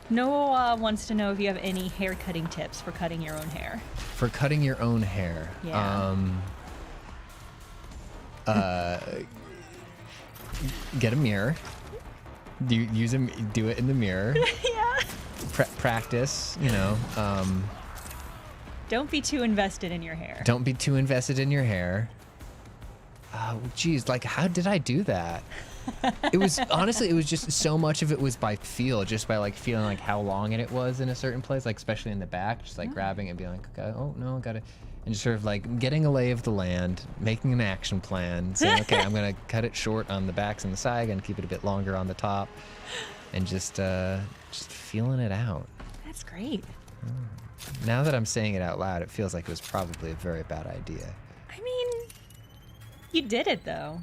Noah wants to know if you have any hair cutting tips for cutting your own hair. For cutting your own hair. Yeah. Get a mirror. Do it in the mirror. Yeah. Practice, Don't be too invested in your hair. Don't be too invested in your hair. Oh, geez, like, how did I do that? It was, honestly, it was just so much of it was by feel, just by, like, feeling, like, how long it was in a certain place, like, especially in the back, just, like, grabbing it and being like, okay, oh, no, I gotta, and just sort of, like, getting a lay of the land, making an action plan, saying, okay, I'm gonna cut it short on the backs and the side, and keep it a bit longer on the top, and just feeling it out. That's great. Now that I'm saying it out loud, it feels like it was probably a very bad idea. I mean, you did it, though.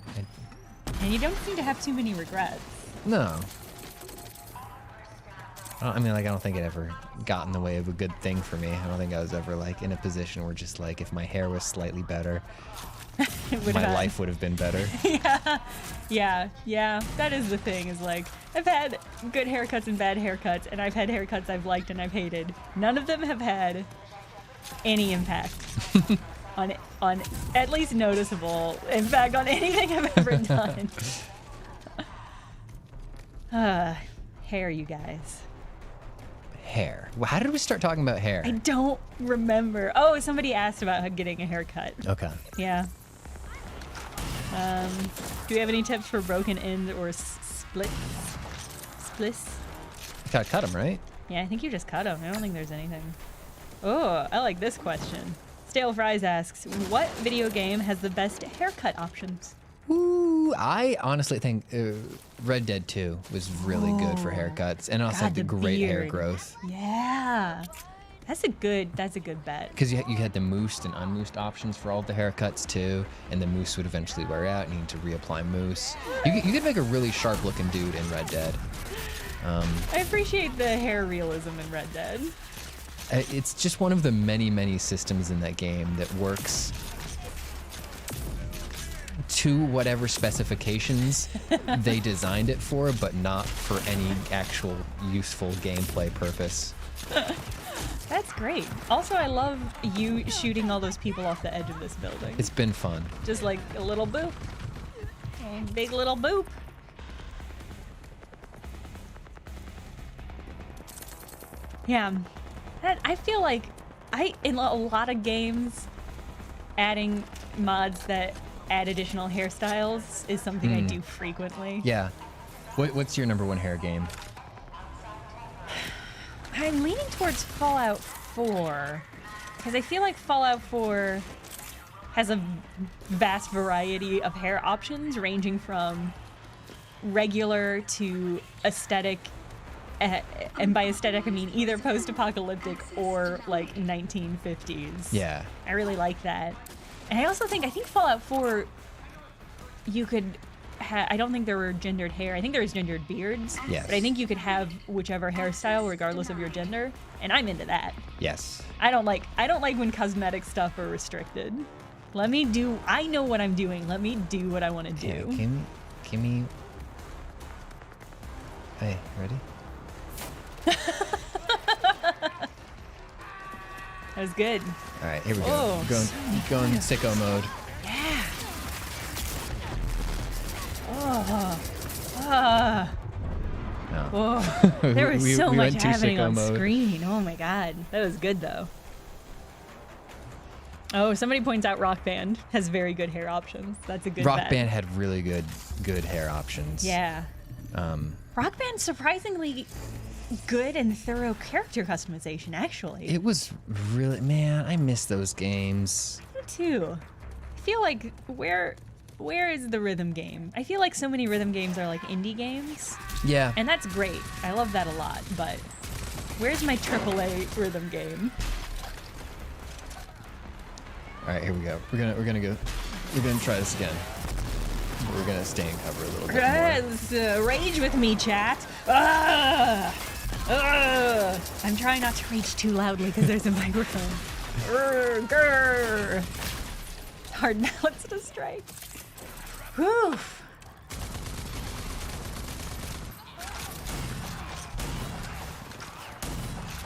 And you don't seem to have too many regrets. No. I mean, like, I don't think it ever got in the way of a good thing for me. I don't think I was ever, like, in a position where just, like, if my hair was slightly better, my life would have been better. Yeah. That is the thing, is, like, I've had good haircuts and bad haircuts, and I've had haircuts I've liked and I've hated. None of them have had any impact on at least noticeable impact on anything I've ever done. Hair, you guys. hair. How did we start talking about hair? I don't remember. Oh, somebody asked about getting a haircut. Okay. Yeah. Do we have any tips for broken end or splits? Gotta cut them, right? Yeah, I think you just cut them. I don't think there's anything. Oh, I like this question. Stale Fries asks, what video game has the best haircut options? Ooh, I honestly think Red Dead 2 was really good for haircuts, and also God, had the great hair beard. growth. Yeah. That's a good bet. Because you had the moosed and unmoosed options for all of the haircuts too, and the mousse would eventually wear out, and you need to reapply mousse. You could make a really sharp-looking dude in Red Dead. I appreciate the hair realism in Red Dead. It's just one of the many, many systems in that game that works to whatever specifications they designed it for, but not for any actual useful gameplay purpose. That's great. Also, I love you shooting all those people off the edge of this building. It's been fun. Just like a little boop. A big little boop. Yeah. I feel like in a lot of games, adding mods that add additional hairstyles is something I do frequently. Yeah. What's your number one hair game? I'm leaning towards Fallout 4 because I feel like Fallout 4 has a vast variety of hair options ranging from regular to aesthetic, and by aesthetic I mean either post-apocalyptic or like 1950s. Yeah. I really like that. And I think Fallout 4 you could I don't think there were gendered hair. I think there was gendered beards. Yes. But I think you could have whichever hairstyle regardless of your gender, and I'm into that. Yes. I don't like when cosmetic stuff are restricted. I know what I'm doing. Let me do what I want to do. Okay, give me. Hey, ready? That was good. All right, here we go. Oh, Going sicko mode. Yeah. No. Oh, there was We so much went to happening sicko on mode. screen. Oh my god, that was good though. Oh, somebody points out Rock Band has very good hair options. That's a good Rock bet. Band had really good hair options. Yeah. Rock Band surprisingly good and thorough character customization. Actually, It was really, man, I miss those games. me too. I feel like where is the rhythm game? I feel like so many rhythm games are like indie games. Yeah. And that's great. I love that a lot, but where's my AAA rhythm game? All right, here we go. We're gonna try this again. We're gonna stay in cover a little bit more. Yes, rage with me, chat. I'm trying not to rage too loudly because there's a microphone. Grr. Hard balance to strike. Whew.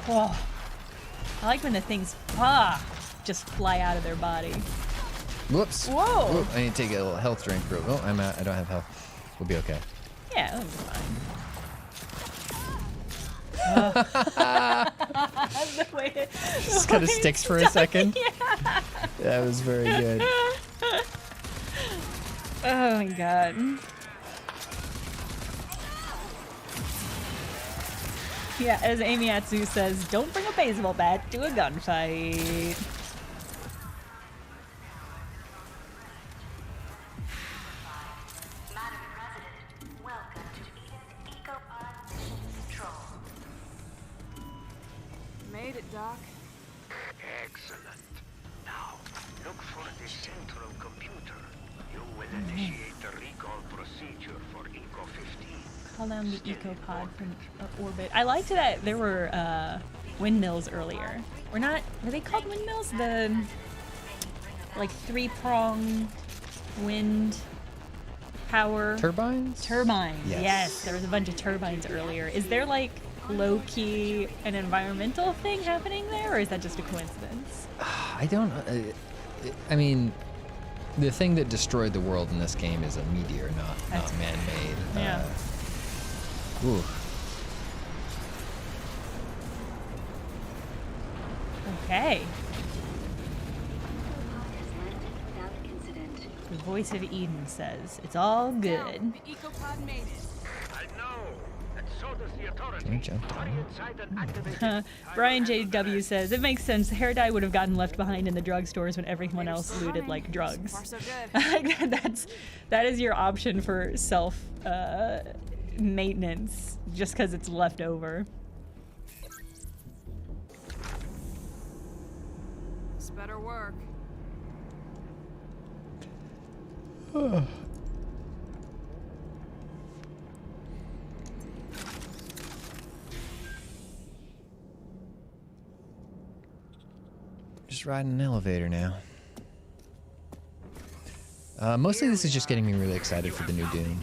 Whoa. I like when the things just fly out of their body. Whoops. Whoa. Whoop, I need to take a little health drink. Oh, I'm out. I don't have health. We'll be okay. Yeah, that'll be fine. The way it Just kind of sticks for a second. Yeah. That was very good. Oh my god. Yeah, as Amy Atsu says, don't bring a baseball bat to a gunfight. Madam President, welcome to Eden EcoPod Mission Control. Made it, Doc. Excellent. Now, look for the central computer. You will initiate the recall procedure for Eco 15. Call down the EcoPod from orbit. I liked that there were windmills earlier. Were they called windmills? The like 3-prong wind power Turbines? turbines. Yes. Yes, there was a bunch of turbines earlier. Is there like low-key an environmental thing happening there, or is that just a coincidence? I don't. I mean, the thing that destroyed the world in this game is a meteor, not That's man-made. Yeah. Ooh. Okay. Pod has landed without incident. The voice of Eden says, it's all good. The ecopod made it. I know. And so does the authority. Can I jump Hurry down? inside and activate it. Brian JW says, it makes sense. Hair dye would have gotten left behind in the drugstores when everyone else looted like drugs. So far, so good. that is your option for self maintenance, just because it's left over. This better work. Just riding an elevator now. Mostly this is just getting me really excited for the new Doom.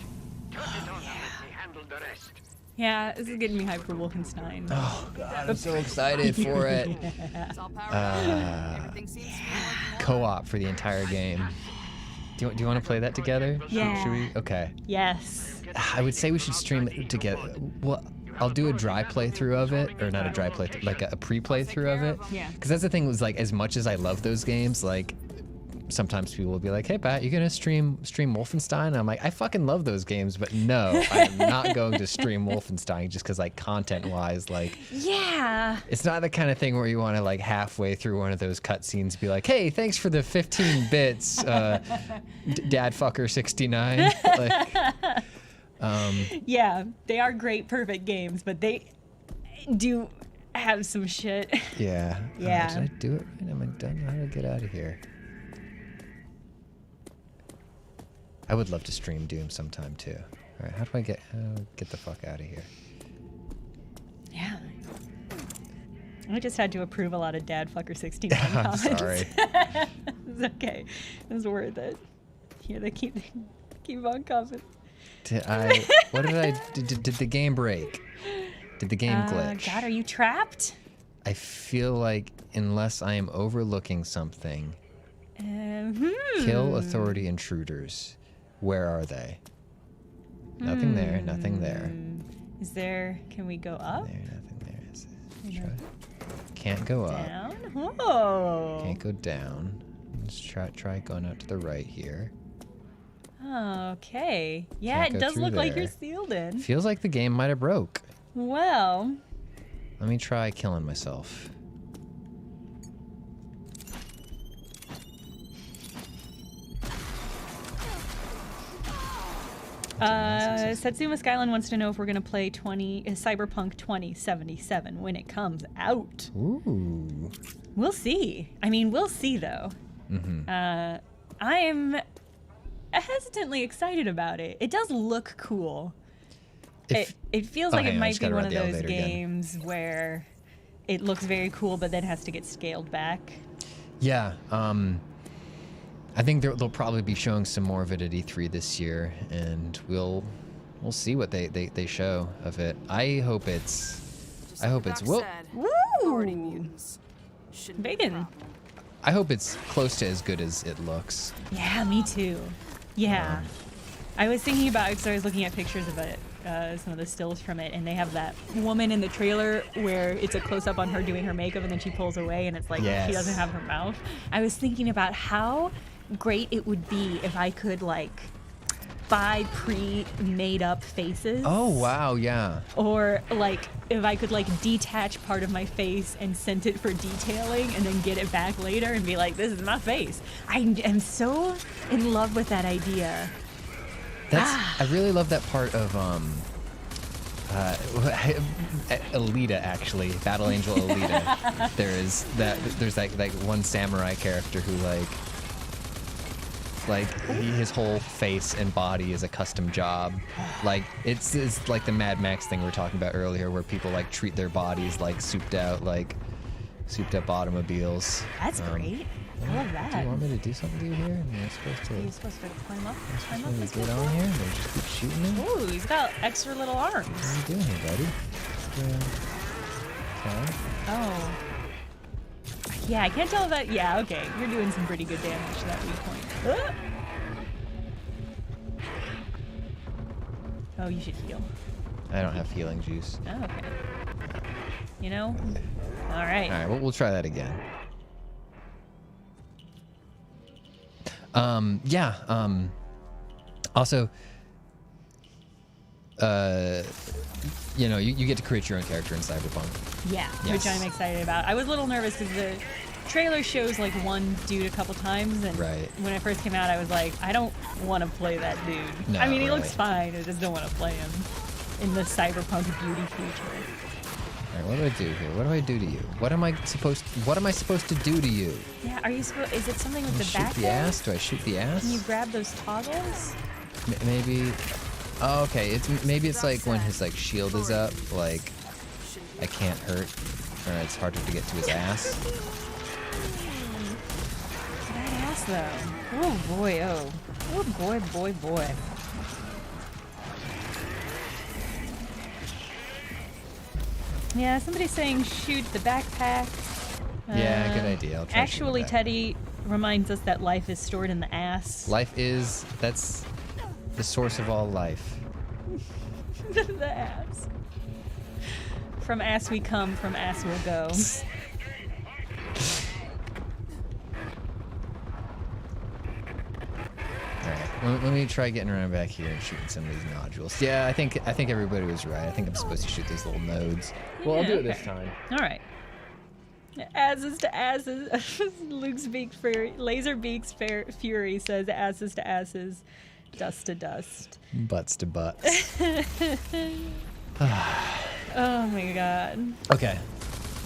Turn it on and let me handle the rest. Yeah, this is getting me hyped for Wolfenstein. Oh god, I'm so excited for it. It's all powered up. Everything seems to be working well. Co-op for the entire game. Do you want to play that together? Yeah. Should we? Okay. Yes. I would say we should stream it together. Well, I'll do a dry playthrough of it, or not a dry playthrough, like a pre-playthrough of it. Yeah. Because that's the thing, was like, as much as I love those games, like, sometimes people will be like, hey Pat, you gonna stream Wolfenstein? And I'm like, I fucking love those games, but no, I'm not going to stream Wolfenstein just because, like, content-wise, like, Yeah. it's not the kind of thing where you want to, like, halfway through one of those cutscenes be like, hey, thanks for the 15 bits, Dadfucker69. Like, Yeah, they are great, perfect games, but they do have some shit. yeah. Yeah. Did I do it right? Am I done? How do I get out of here? I would love to stream Doom sometime too. All right, how do I get the fuck out of here? Yeah. I just had to approve a lot of Dadfucker69 I'm comments. sorry. It's okay. It's worth it. Yeah, they keep on coming. Did the game break? Did the game glitch? God, are you trapped? I feel like unless I am overlooking something, kill authority intruders. Where are they? Nothing there, nothing there. Is there, can we go up? There, nothing there. Try. Can't go up. Down? Whoa. Can't go down. Let's try going out to the right here. Okay. Yeah, Can't it go does through look like there. you're sealed in. Feels like the game might have broke. Well, Let me try killing myself. Satsuma Skyline wants to know if we're going to play Cyberpunk 2077 when it comes out. Ooh. We'll see. I mean, we'll see, though. Mm-hmm. I'm hesitantly excited about it. It does look cool. It feels like it hang on, I might just be gotta one ride of the those elevator again. games where it looks very cool, but then has to get scaled back. Yeah. I think they'll probably be showing some more of it at E3 this year, and we'll see what they show of it. I hope it's. Just I like hope Doc it's. said, authority Woo! mutants shouldn't be a Bacon. problem. I hope it's close to as good as it looks. Yeah, me too. Yeah. I was thinking about it because I was looking at pictures of it, some of the stills from it, and they have that woman in the trailer where it's a close-up on her doing her makeup and then she pulls away and it's like Yes. she doesn't have her mouth. I was thinking about how great it would be if I could, like, buy pre-made up faces. Oh wow, yeah. Or, like, if I could, like, detach part of my face and send it for detailing and then get it back later and be like, this is my face. I am so in love with that idea. I really love that part of Alita, actually, Battle Angel Alita. There's like one samurai character who his whole face and body is a custom job. Like it's like the Mad Max thing we were talking about earlier, where people like treat their bodies like souped up automobiles. That's great. I love Do that. you want me to do something to you here? Am I supposed to? Are you supposed to climb up? Climb up Maybe this get way? on here and then just keep shooting me? What Ooh, he's got extra little arms. are you doing here, buddy? Okay. Oh. Yeah, I can't tell if that. Yeah, okay. You're doing some pretty good damage to that weak point. Oh, you should heal. I don't have healing juice. Oh, okay. You know? All right. All right, we'll try that again. Yeah. Also, you know, you get to create your own character in Cyberpunk. Yeah, Yes. which I'm excited about. I was a little nervous because the trailer shows like one dude a couple times, and Right. when it first came out, I was like, I don't want to play that dude. No, I mean, he looks right. fine. I just don't want to play him in the Cyberpunk beauty feature. All right, what do I do here? What do I do to you? What am I supposed to do to you? Yeah, are you supposed? Is it something with Do I the shoot back? the end? ass? Do I shoot the ass? Can you grab those toggles? Maybe. Oh, okay. Maybe it's like when his like shield is up, like I can't hurt, or it's harder to get to his ass. That ass though. Oh boy, oh. Oh boy, boy, boy. Yeah, somebody's saying shoot the backpack. Yeah, good idea. I'll try shooting Actually, that. Teddy reminds us that life is stored in the ass. That's the source of all life. The ass. From ass we come, from ass we'll go. Alright, let me try getting around back here and shooting some of these nodules. Yeah, I think everybody was right. I think I'm supposed to shoot those little nodes. Well, I'll do it this time. All right. Asses to asses. Luke's beak fury. Laser beaks fury says asses to asses, dust to dust. Butts to butts. Oh my god. Okay,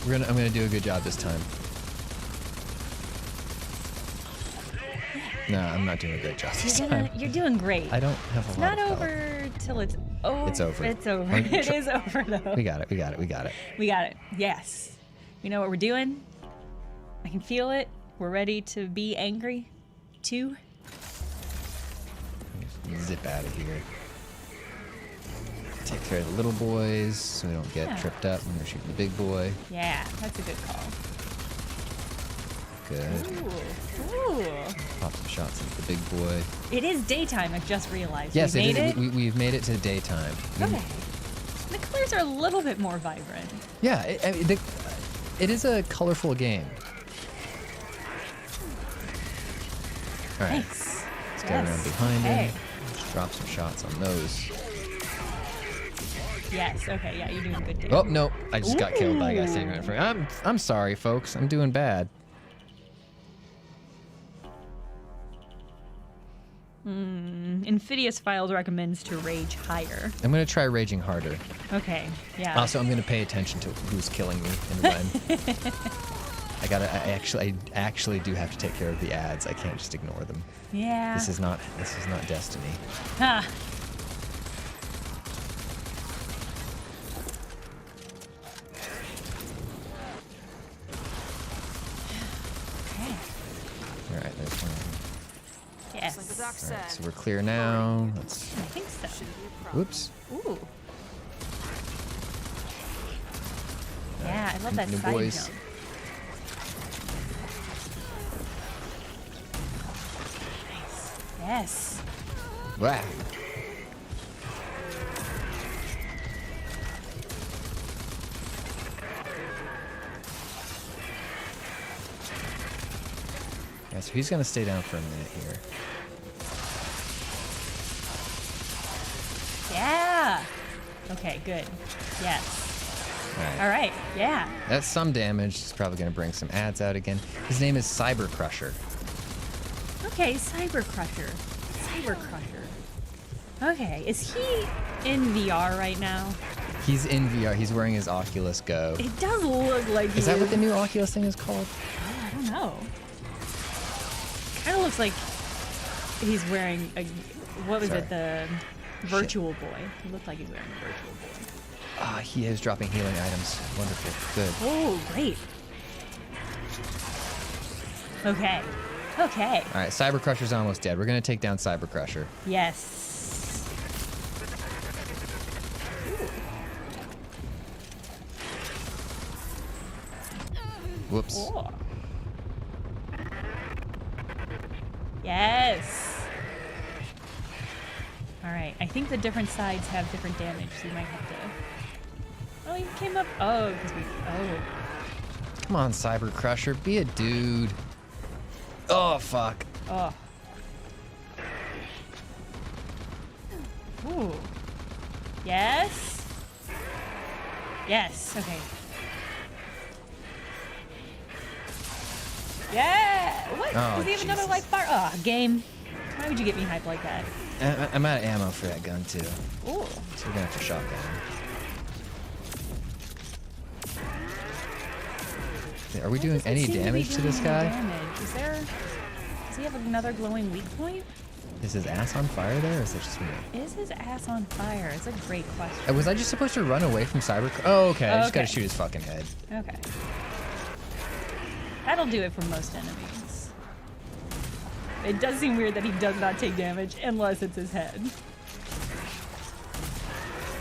I'm gonna do a good job this time. No, I'm not doing a great job this time. You're doing great. I don't have a It's lot not of health. over till it's over. It's over. It's over. I'm It is over though. We got it. We got it. We got it. We got it. Yes. We know what we're doing. I can feel it. We're ready to be angry. Too. Zip out of here. Take care of the little boys so we don't get Yeah. tripped up when we're shooting the big boy. Yeah, that's a good call. Good. Ooh. Pop some shots at the big boy. It is daytime, I've just realized. Yes, we made it. We've made it to daytime. Okay. The colors are a little bit more vibrant. Yeah, it is a colorful game. All right, Thanks. let's go around behind Okay. him. Just drop some shots on those. Yes. Okay. Yeah, you're doing a good. Oh no! I just got killed by a guy Ooh. standing right in front of me. I'm sorry, folks. I'm doing bad. Infidious Files recommends to rage higher. I'm gonna try raging harder. Okay. Yeah. Also, I'm gonna pay attention to who's killing me and when. I actually do have to take care of the ads. I can't just ignore them. Yeah. This is not Destiny. Ah. Okay. All right, there's one. Yes. Like the doc All said. right, so we're clear now. Let's. I think so. Shouldn't be a problem. Whoops. Ooh. Yeah, I love that New side boys. jump. Nice. Yes. Wow. Yeah, so he's gonna stay down for a minute here. Yeah. Okay, good. Yes. All right. All right. Yeah. That's some damage. He's probably gonna bring some ads out again. His name is Cyber Crusher. Okay, Cyber Crusher. Cyber Crusher. Okay, is he in VR right now? He's in VR. He's wearing his Oculus Go. It does look like he Is that what the new Oculus thing is called? I don't know. Kind of looks like he's wearing a, what was Sorry. it, the Virtual Boy. He looked like he's wearing a Virtual Boy. Ah, he is dropping healing items. Wonderful. Good. Oh, great. Okay. Okay. All right, Cyber Crusher's almost dead. We're gonna take down Cyber Crusher. Yes. Whoops. Oh. Yes. All right. I think the different sides have different damage, so you might have to. Oh, he came up. Oh, because we. Oh. Come on, Cyber Crusher, be a dude. Oh fuck. Oh. Ooh. Yes. Yes. Okay. Yeah. What? Oh, Does he have another Jesus. life bar? Oh, game. Why would you get me hyped like that? I'm out of ammo for that gun too, Ooh. so we're gonna have to shotgun him. Are we doing any damage to this guy? Is there? Does he have another glowing weak point? Is his ass on fire there, or is it just me? Is his ass on fire? It's a great question. Was I just supposed to run away from Cyber? Oh, okay. I just gotta Okay. shoot his fucking head. Okay. That'll do it for most enemies. It does seem weird that he does not take damage unless it's his head.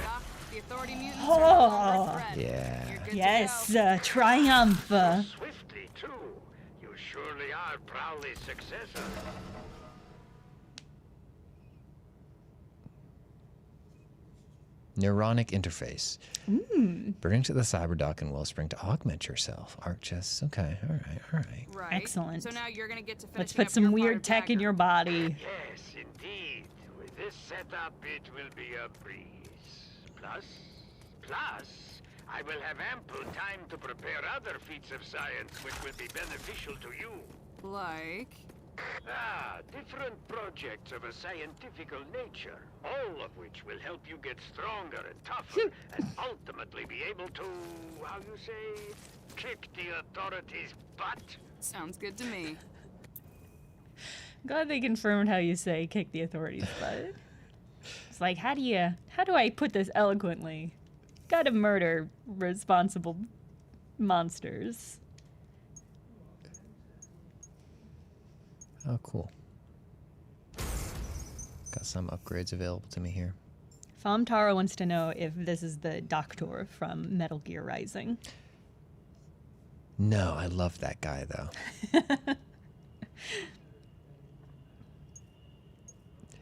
Doc, the authority mutants Oh. are all red thread. Yeah. You're good to Yes, go. triumph. Swiftly, too. You surely are Prowley's successor. Neuronic interface. Bring to the Cyberdock and Wellspring to augment yourself. Arc chests. Okay. All right. All right. Right. Excellent. So now you're gonna get to Let's finishing put up some your part weird of tech in Dagger. your body. Yes, indeed. With this setup, it will be a breeze. Plus, I will have ample time to prepare other feats of science which will be beneficial to you. Like. Different projects of a scientifical nature, all of which will help you get stronger and tougher, and ultimately be able to, how you say, kick the authorities' butt. Sounds good to me. Glad they confirmed how you say kick the authorities' butt. It's like, how do I put this eloquently? Gotta murder responsible monsters. Oh, cool. Got some upgrades available to me here. Famtaro wants to know if this is the Doctor from Metal Gear Rising. No, I love that guy though.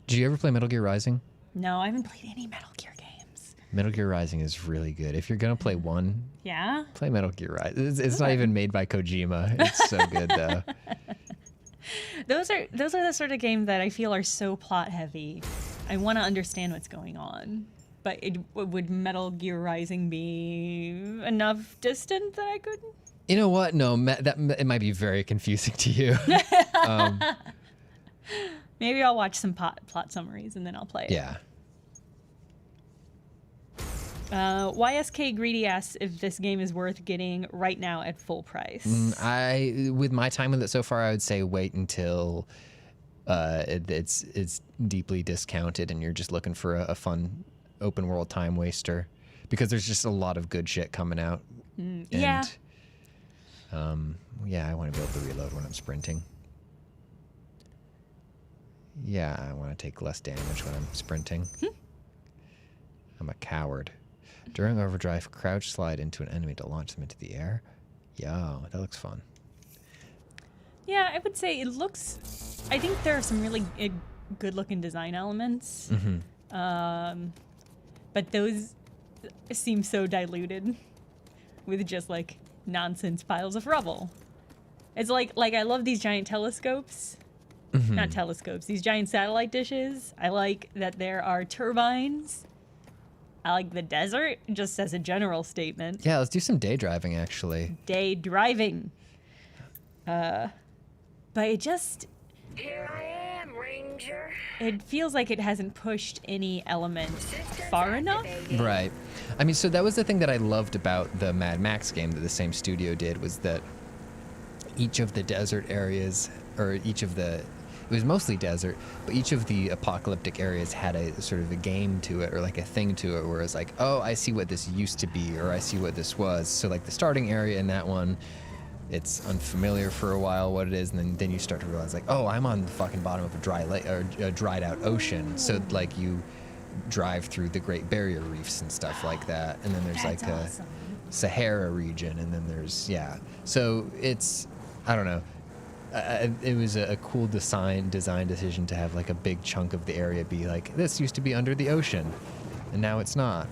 Did you ever play Metal Gear Rising? No, I haven't played any Metal Gear games. Metal Gear Rising is really good. If you're gonna play one, Yeah? play Metal Gear Rising. It's not even made by Kojima. It's so good though. Those are the sort of games that I feel are so plot heavy. I want to understand what's going on, but would Metal Gear Rising be enough distant that I couldn't? You know what? No, it might be very confusing to you. Maybe I'll watch some plot summaries and then I'll play it. Yeah. YSK Greedy asks if this game is worth getting right now at full price. With my time with it so far, I would say wait until it's deeply discounted and you're just looking for a fun open world time waster, because there's just a lot of good shit coming out. Yeah. Yeah, I want to be able to reload when I'm sprinting. Yeah, I want to take less damage when I'm sprinting. I'm a coward. During overdrive, crouch slide into an enemy to launch them into the air. Yo, that looks fun. Yeah, I would say it looks. I think there are some really good-looking design elements, but those seem so diluted with just like nonsense piles of rubble. It's like I love these giant telescopes, not telescopes. These giant satellite dishes. I like that there are turbines. I like the desert, just as a general statement. Yeah, let's do some day driving, actually. Day driving. But it just... Here I am, Ranger. It feels like it hasn't pushed any element far enough. Right. I mean, so that was the thing that I loved about the Mad Max game that the same studio did, was that each of the desert areas, or each of the... It was mostly desert, but each of the apocalyptic areas had a sort of a game to it, or like a thing to it, where it's like, oh, I see what this used to be, or I see what this was. So like the starting area in that one, it's unfamiliar for a while what it is, and then you start to realize like, oh, I'm on the fucking bottom of a dry lake or a dried out ocean. So like you drive through the Great Barrier Reefs and stuff like that, and then there's That's like awesome. a Sahara region, and then there's So it's, I don't know. It was a cool design decision to have like a big chunk of the area be like, this used to be under the ocean, and now it's not,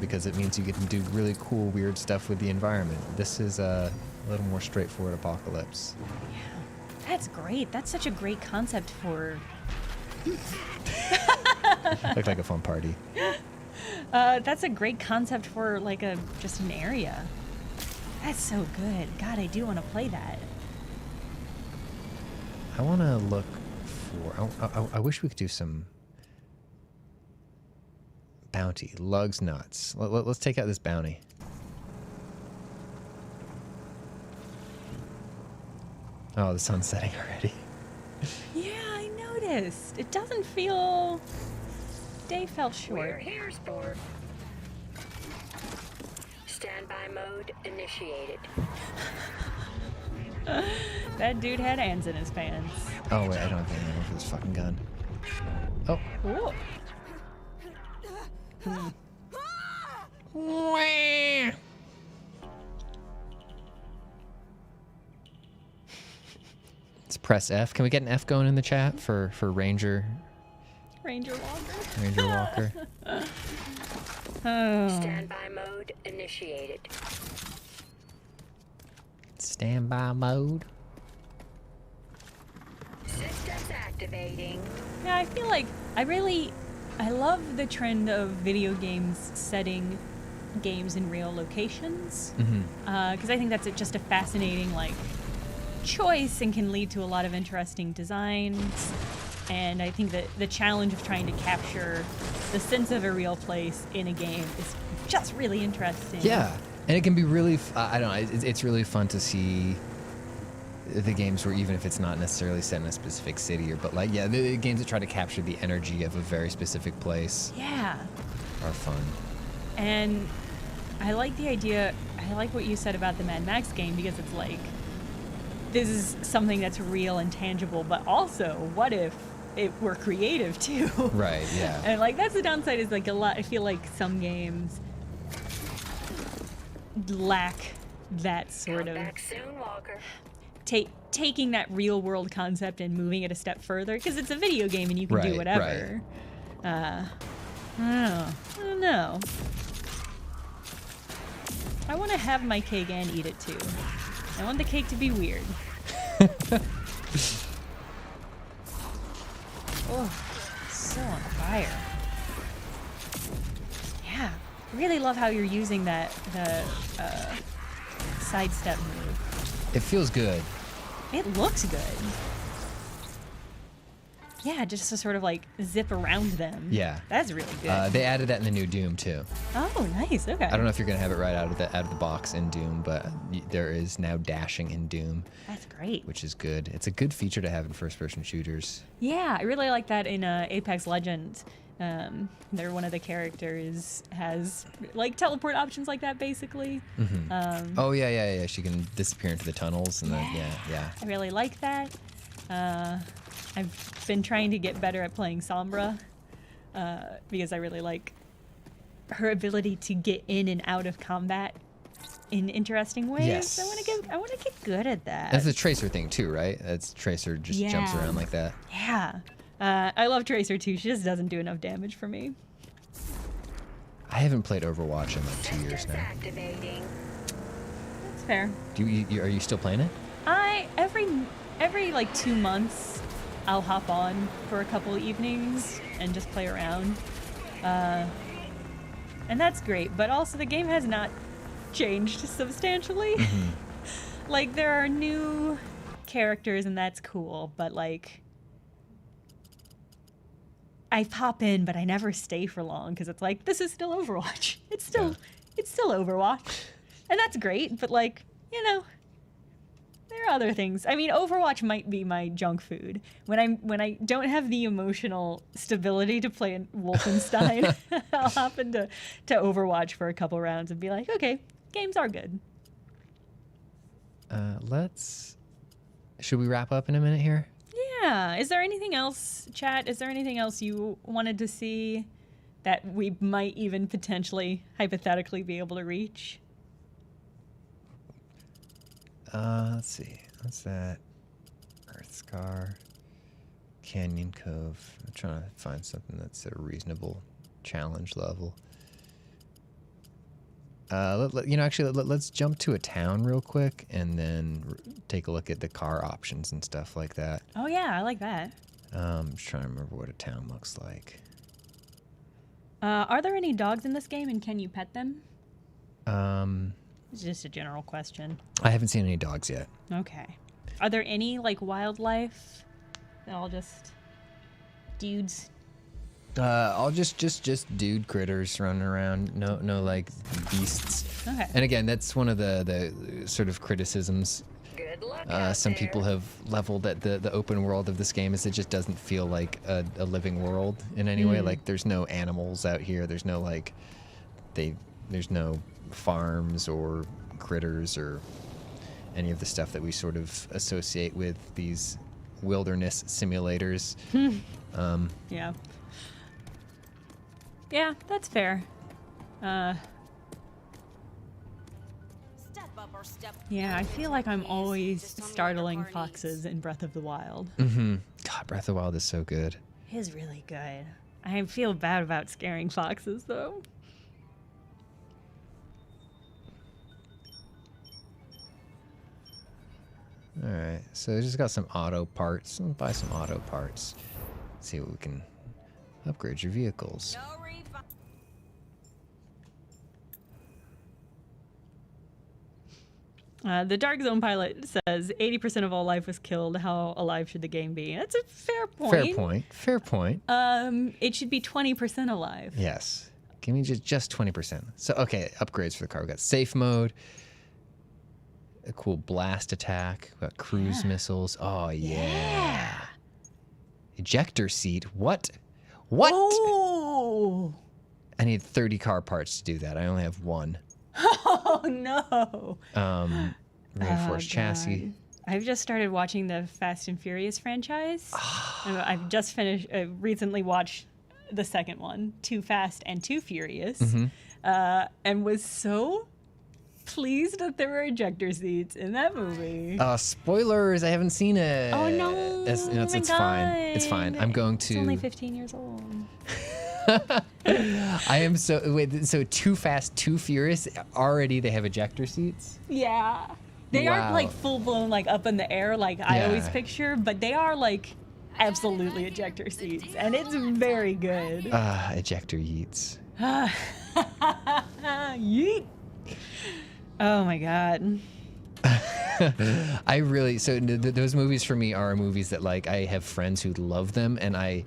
because it means you get to do really cool, weird stuff with the environment. This is a little more straightforward apocalypse. That's great. That's such a great concept for... Looked like a fun party. That's a great concept for like just an area. That's so good. God, I do want to play that. I want to look for... I wish we could do some bounty. Lugs nuts. Let's take out this bounty. Oh, the sun's setting already. Yeah, I noticed. It doesn't feel... Day fell short. We're here, Sport. Standby mode initiated. That dude had ants in his pants. Oh, wait, I don't have any ammo for this fucking gun. Oh. Cool. Let's press F. Can we get an F going in the chat for Ranger Ranger Walker. Ranger Walker? Oh. Standby mode initiated. Standby mode. Systems activating. Yeah, I feel like I love the trend of video games setting games in real locations. Because I think that's just a fascinating choice and can lead to a lot of interesting designs. And I think that the challenge of trying to capture the sense of a real place in a game is just really interesting. Yeah, and it can be really, I don't know, it's really fun to see the games where even if it's not necessarily set in a specific city, but the games that try to capture the energy of a very specific place Yeah. are fun. And I like the idea, I like what you said about the Mad Max game, because it's this is something that's real and tangible, but also, what if it were creative too? Right, yeah. And that's the downside, is a lot, I feel like some games lack that sort Come of back soon, Walker. taking that real world concept and moving it a step further, because it's a video game and you can Right, do whatever. I don't know. I want to have my cake and eat it too. I want the cake to be weird. Oh, so on fire. Yeah, really love how you're using the sidestep move. It feels good. It looks good. Yeah, just to sort of zip around them. Yeah. That's really good. They added that in the new Doom too. Oh, nice. Okay. I don't know if you're gonna have it right out of the box in Doom, but there is now dashing in Doom, That's great. which is good. It's a good feature to have in first-person shooters. Yeah, I really like that in Apex Legends. They're one of the characters has teleport options like that, basically. Oh yeah. She can disappear into the tunnels and then yeah. I really like that. I've been trying to get better at playing Sombra because I really like her ability to get in and out of combat in interesting ways. Yes. I want to get good at that. That's the Tracer thing too, right? That's Tracer just jumps Yeah. around like that. Yeah. I love Tracer too. She just doesn't do enough damage for me. I haven't played Overwatch in 2 years Systems now. activating. That's fair. Are you still playing it? Every 2 months, I'll hop on for a couple evenings and just play around. And that's great, but also the game has not changed substantially. There are new characters and that's cool, but I pop in, but I never stay for long because it's this is still Overwatch. It's still Overwatch. And that's great, but there are other things. I mean, Overwatch might be my junk food. When I don't have the emotional stability to play in Wolfenstein, I'll hop into Overwatch for a couple rounds and be like, okay, games are good. Should we wrap up in a minute here? Yeah. Is there anything else, chat? Is there anything else you wanted to see that we might even potentially, hypothetically, be able to reach? Let's see. What's that? Earth Scar. Canyon Cove. I'm trying to find something that's a reasonable challenge level. Let's jump to a town real quick and then take a look at the car options and stuff like that. Oh yeah, I like that. I'm just trying to remember what a town looks like. Are there any dogs in this game, and can you pet them? It's just a general question. I haven't seen any dogs yet. Okay. Are there any like wildlife? They're all just dudes. All just dude critters running around. No like beasts. Okay. And again, that's one of the sort of criticisms Good luck out some there. people have leveled at the open world of this game is it just doesn't feel like a living world in any way. Like there's no animals out here. There's no like there's no farms or critters or any of the stuff that we sort of associate with these wilderness simulators. Yeah. Yeah, that's fair. Step up or step Yeah, I feel like I'm always startling foxes in Breath of the Wild. God, Breath of the Wild is so good. It is really good. I feel bad about scaring foxes, though. All right, so I just got some auto parts. I'll buy some auto parts. See what we can upgrade your vehicles. no refund. The Dark Zone pilot says 80% of all life was killed. How alive should the game be? That's a fair point. Fair point. Fair point. It should be 20% alive. Yes. Give me just 20%. So, okay, upgrades for the car. We got safe mode, a cool blast attack, we got cruise missiles. Oh, yeah. Ejector seat. What? What? Oh! I need 30 car parts to do that. I only have one. Oh, no. Reinforced Oh, chassis. God. I've just started watching the Fast and Furious franchise. I've just finished, recently watched the second one, Too Fast and Too Furious, and was so pleased that there were ejector seats in that movie. Spoilers. I haven't seen it. Oh, no. It's Oh, my fine. It's God. fine. I'm going to. It's only 15 years old. I am so. Wait, so Too Fast, Too Furious, already they have ejector seats? Yeah. They Wow. aren't like full blown, like up in the air, like I always Yeah. picture, but they are like absolutely ejector seats, and it's very good. Ejector yeets. Yeet. Oh my God. I really those movies for me are movies that like I have friends who love them and I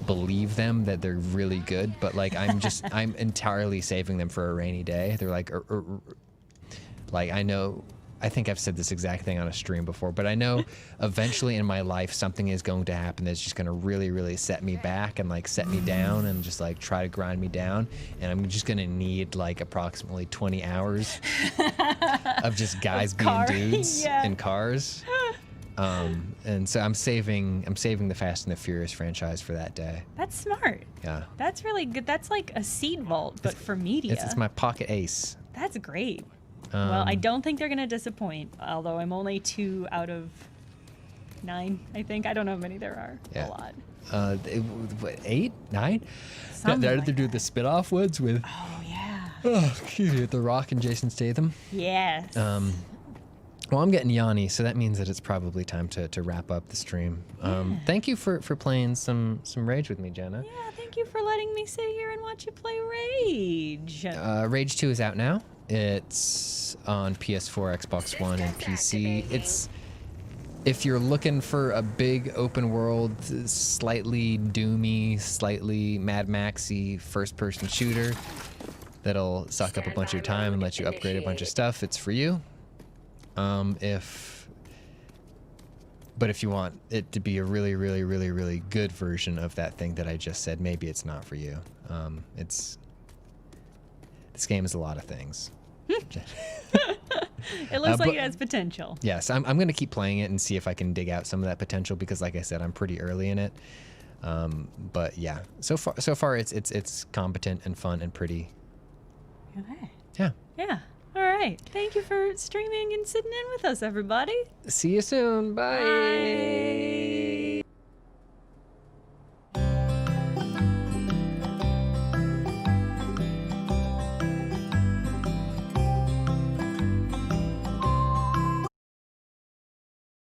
believe them that they're really good, but like I'm entirely saving them for a rainy day. They're like like I think I've said this exact thing on a stream before, but I know eventually in my life something is going to happen that's just going to really, really set me back and like set me down and just like try to grind me down. And I'm just going to need like approximately 20 hours of just guys being dudes Yeah. in cars. And so I'm saving the Fast and the Furious franchise for that day. That's smart. Yeah. That's really good. That's like a seed vault, but for media. It's my pocket ace. That's great. Well, I don't think they're going to disappoint, although I'm only 2 out of 9, I think. I don't know how many there are. Yeah. A lot. 8, 9? Something They're like to do that. the spin-off ones with Oh, yeah. The Rock and Jason Statham. Yes. Well, I'm getting yawny, so that means that it's probably time to wrap up the stream. Thank you for playing some Rage with me, Jenna. Yeah, thank you for letting me sit here and watch you play Rage. Rage 2 is out now. It's on PS4, Xbox One, and PC. It's if you're looking for a big open world, slightly doomy, slightly Mad Maxy first-person shooter that'll suck up a bunch of your time and let you upgrade a bunch of stuff, it's for you. But if you want it to be a really, really, really, really good version of that thing that I just said, maybe it's not for you. This game is a lot of things. It looks like but- it has potential. Yes, I'm going to keep playing it and see if I can dig out some of that potential because, like I said, I'm pretty early in it. But yeah, so far it's competent and fun and pretty. Okay. Yeah. Yeah. All right. Thank you for streaming and sitting in with us, everybody. See you soon. Bye. Bye.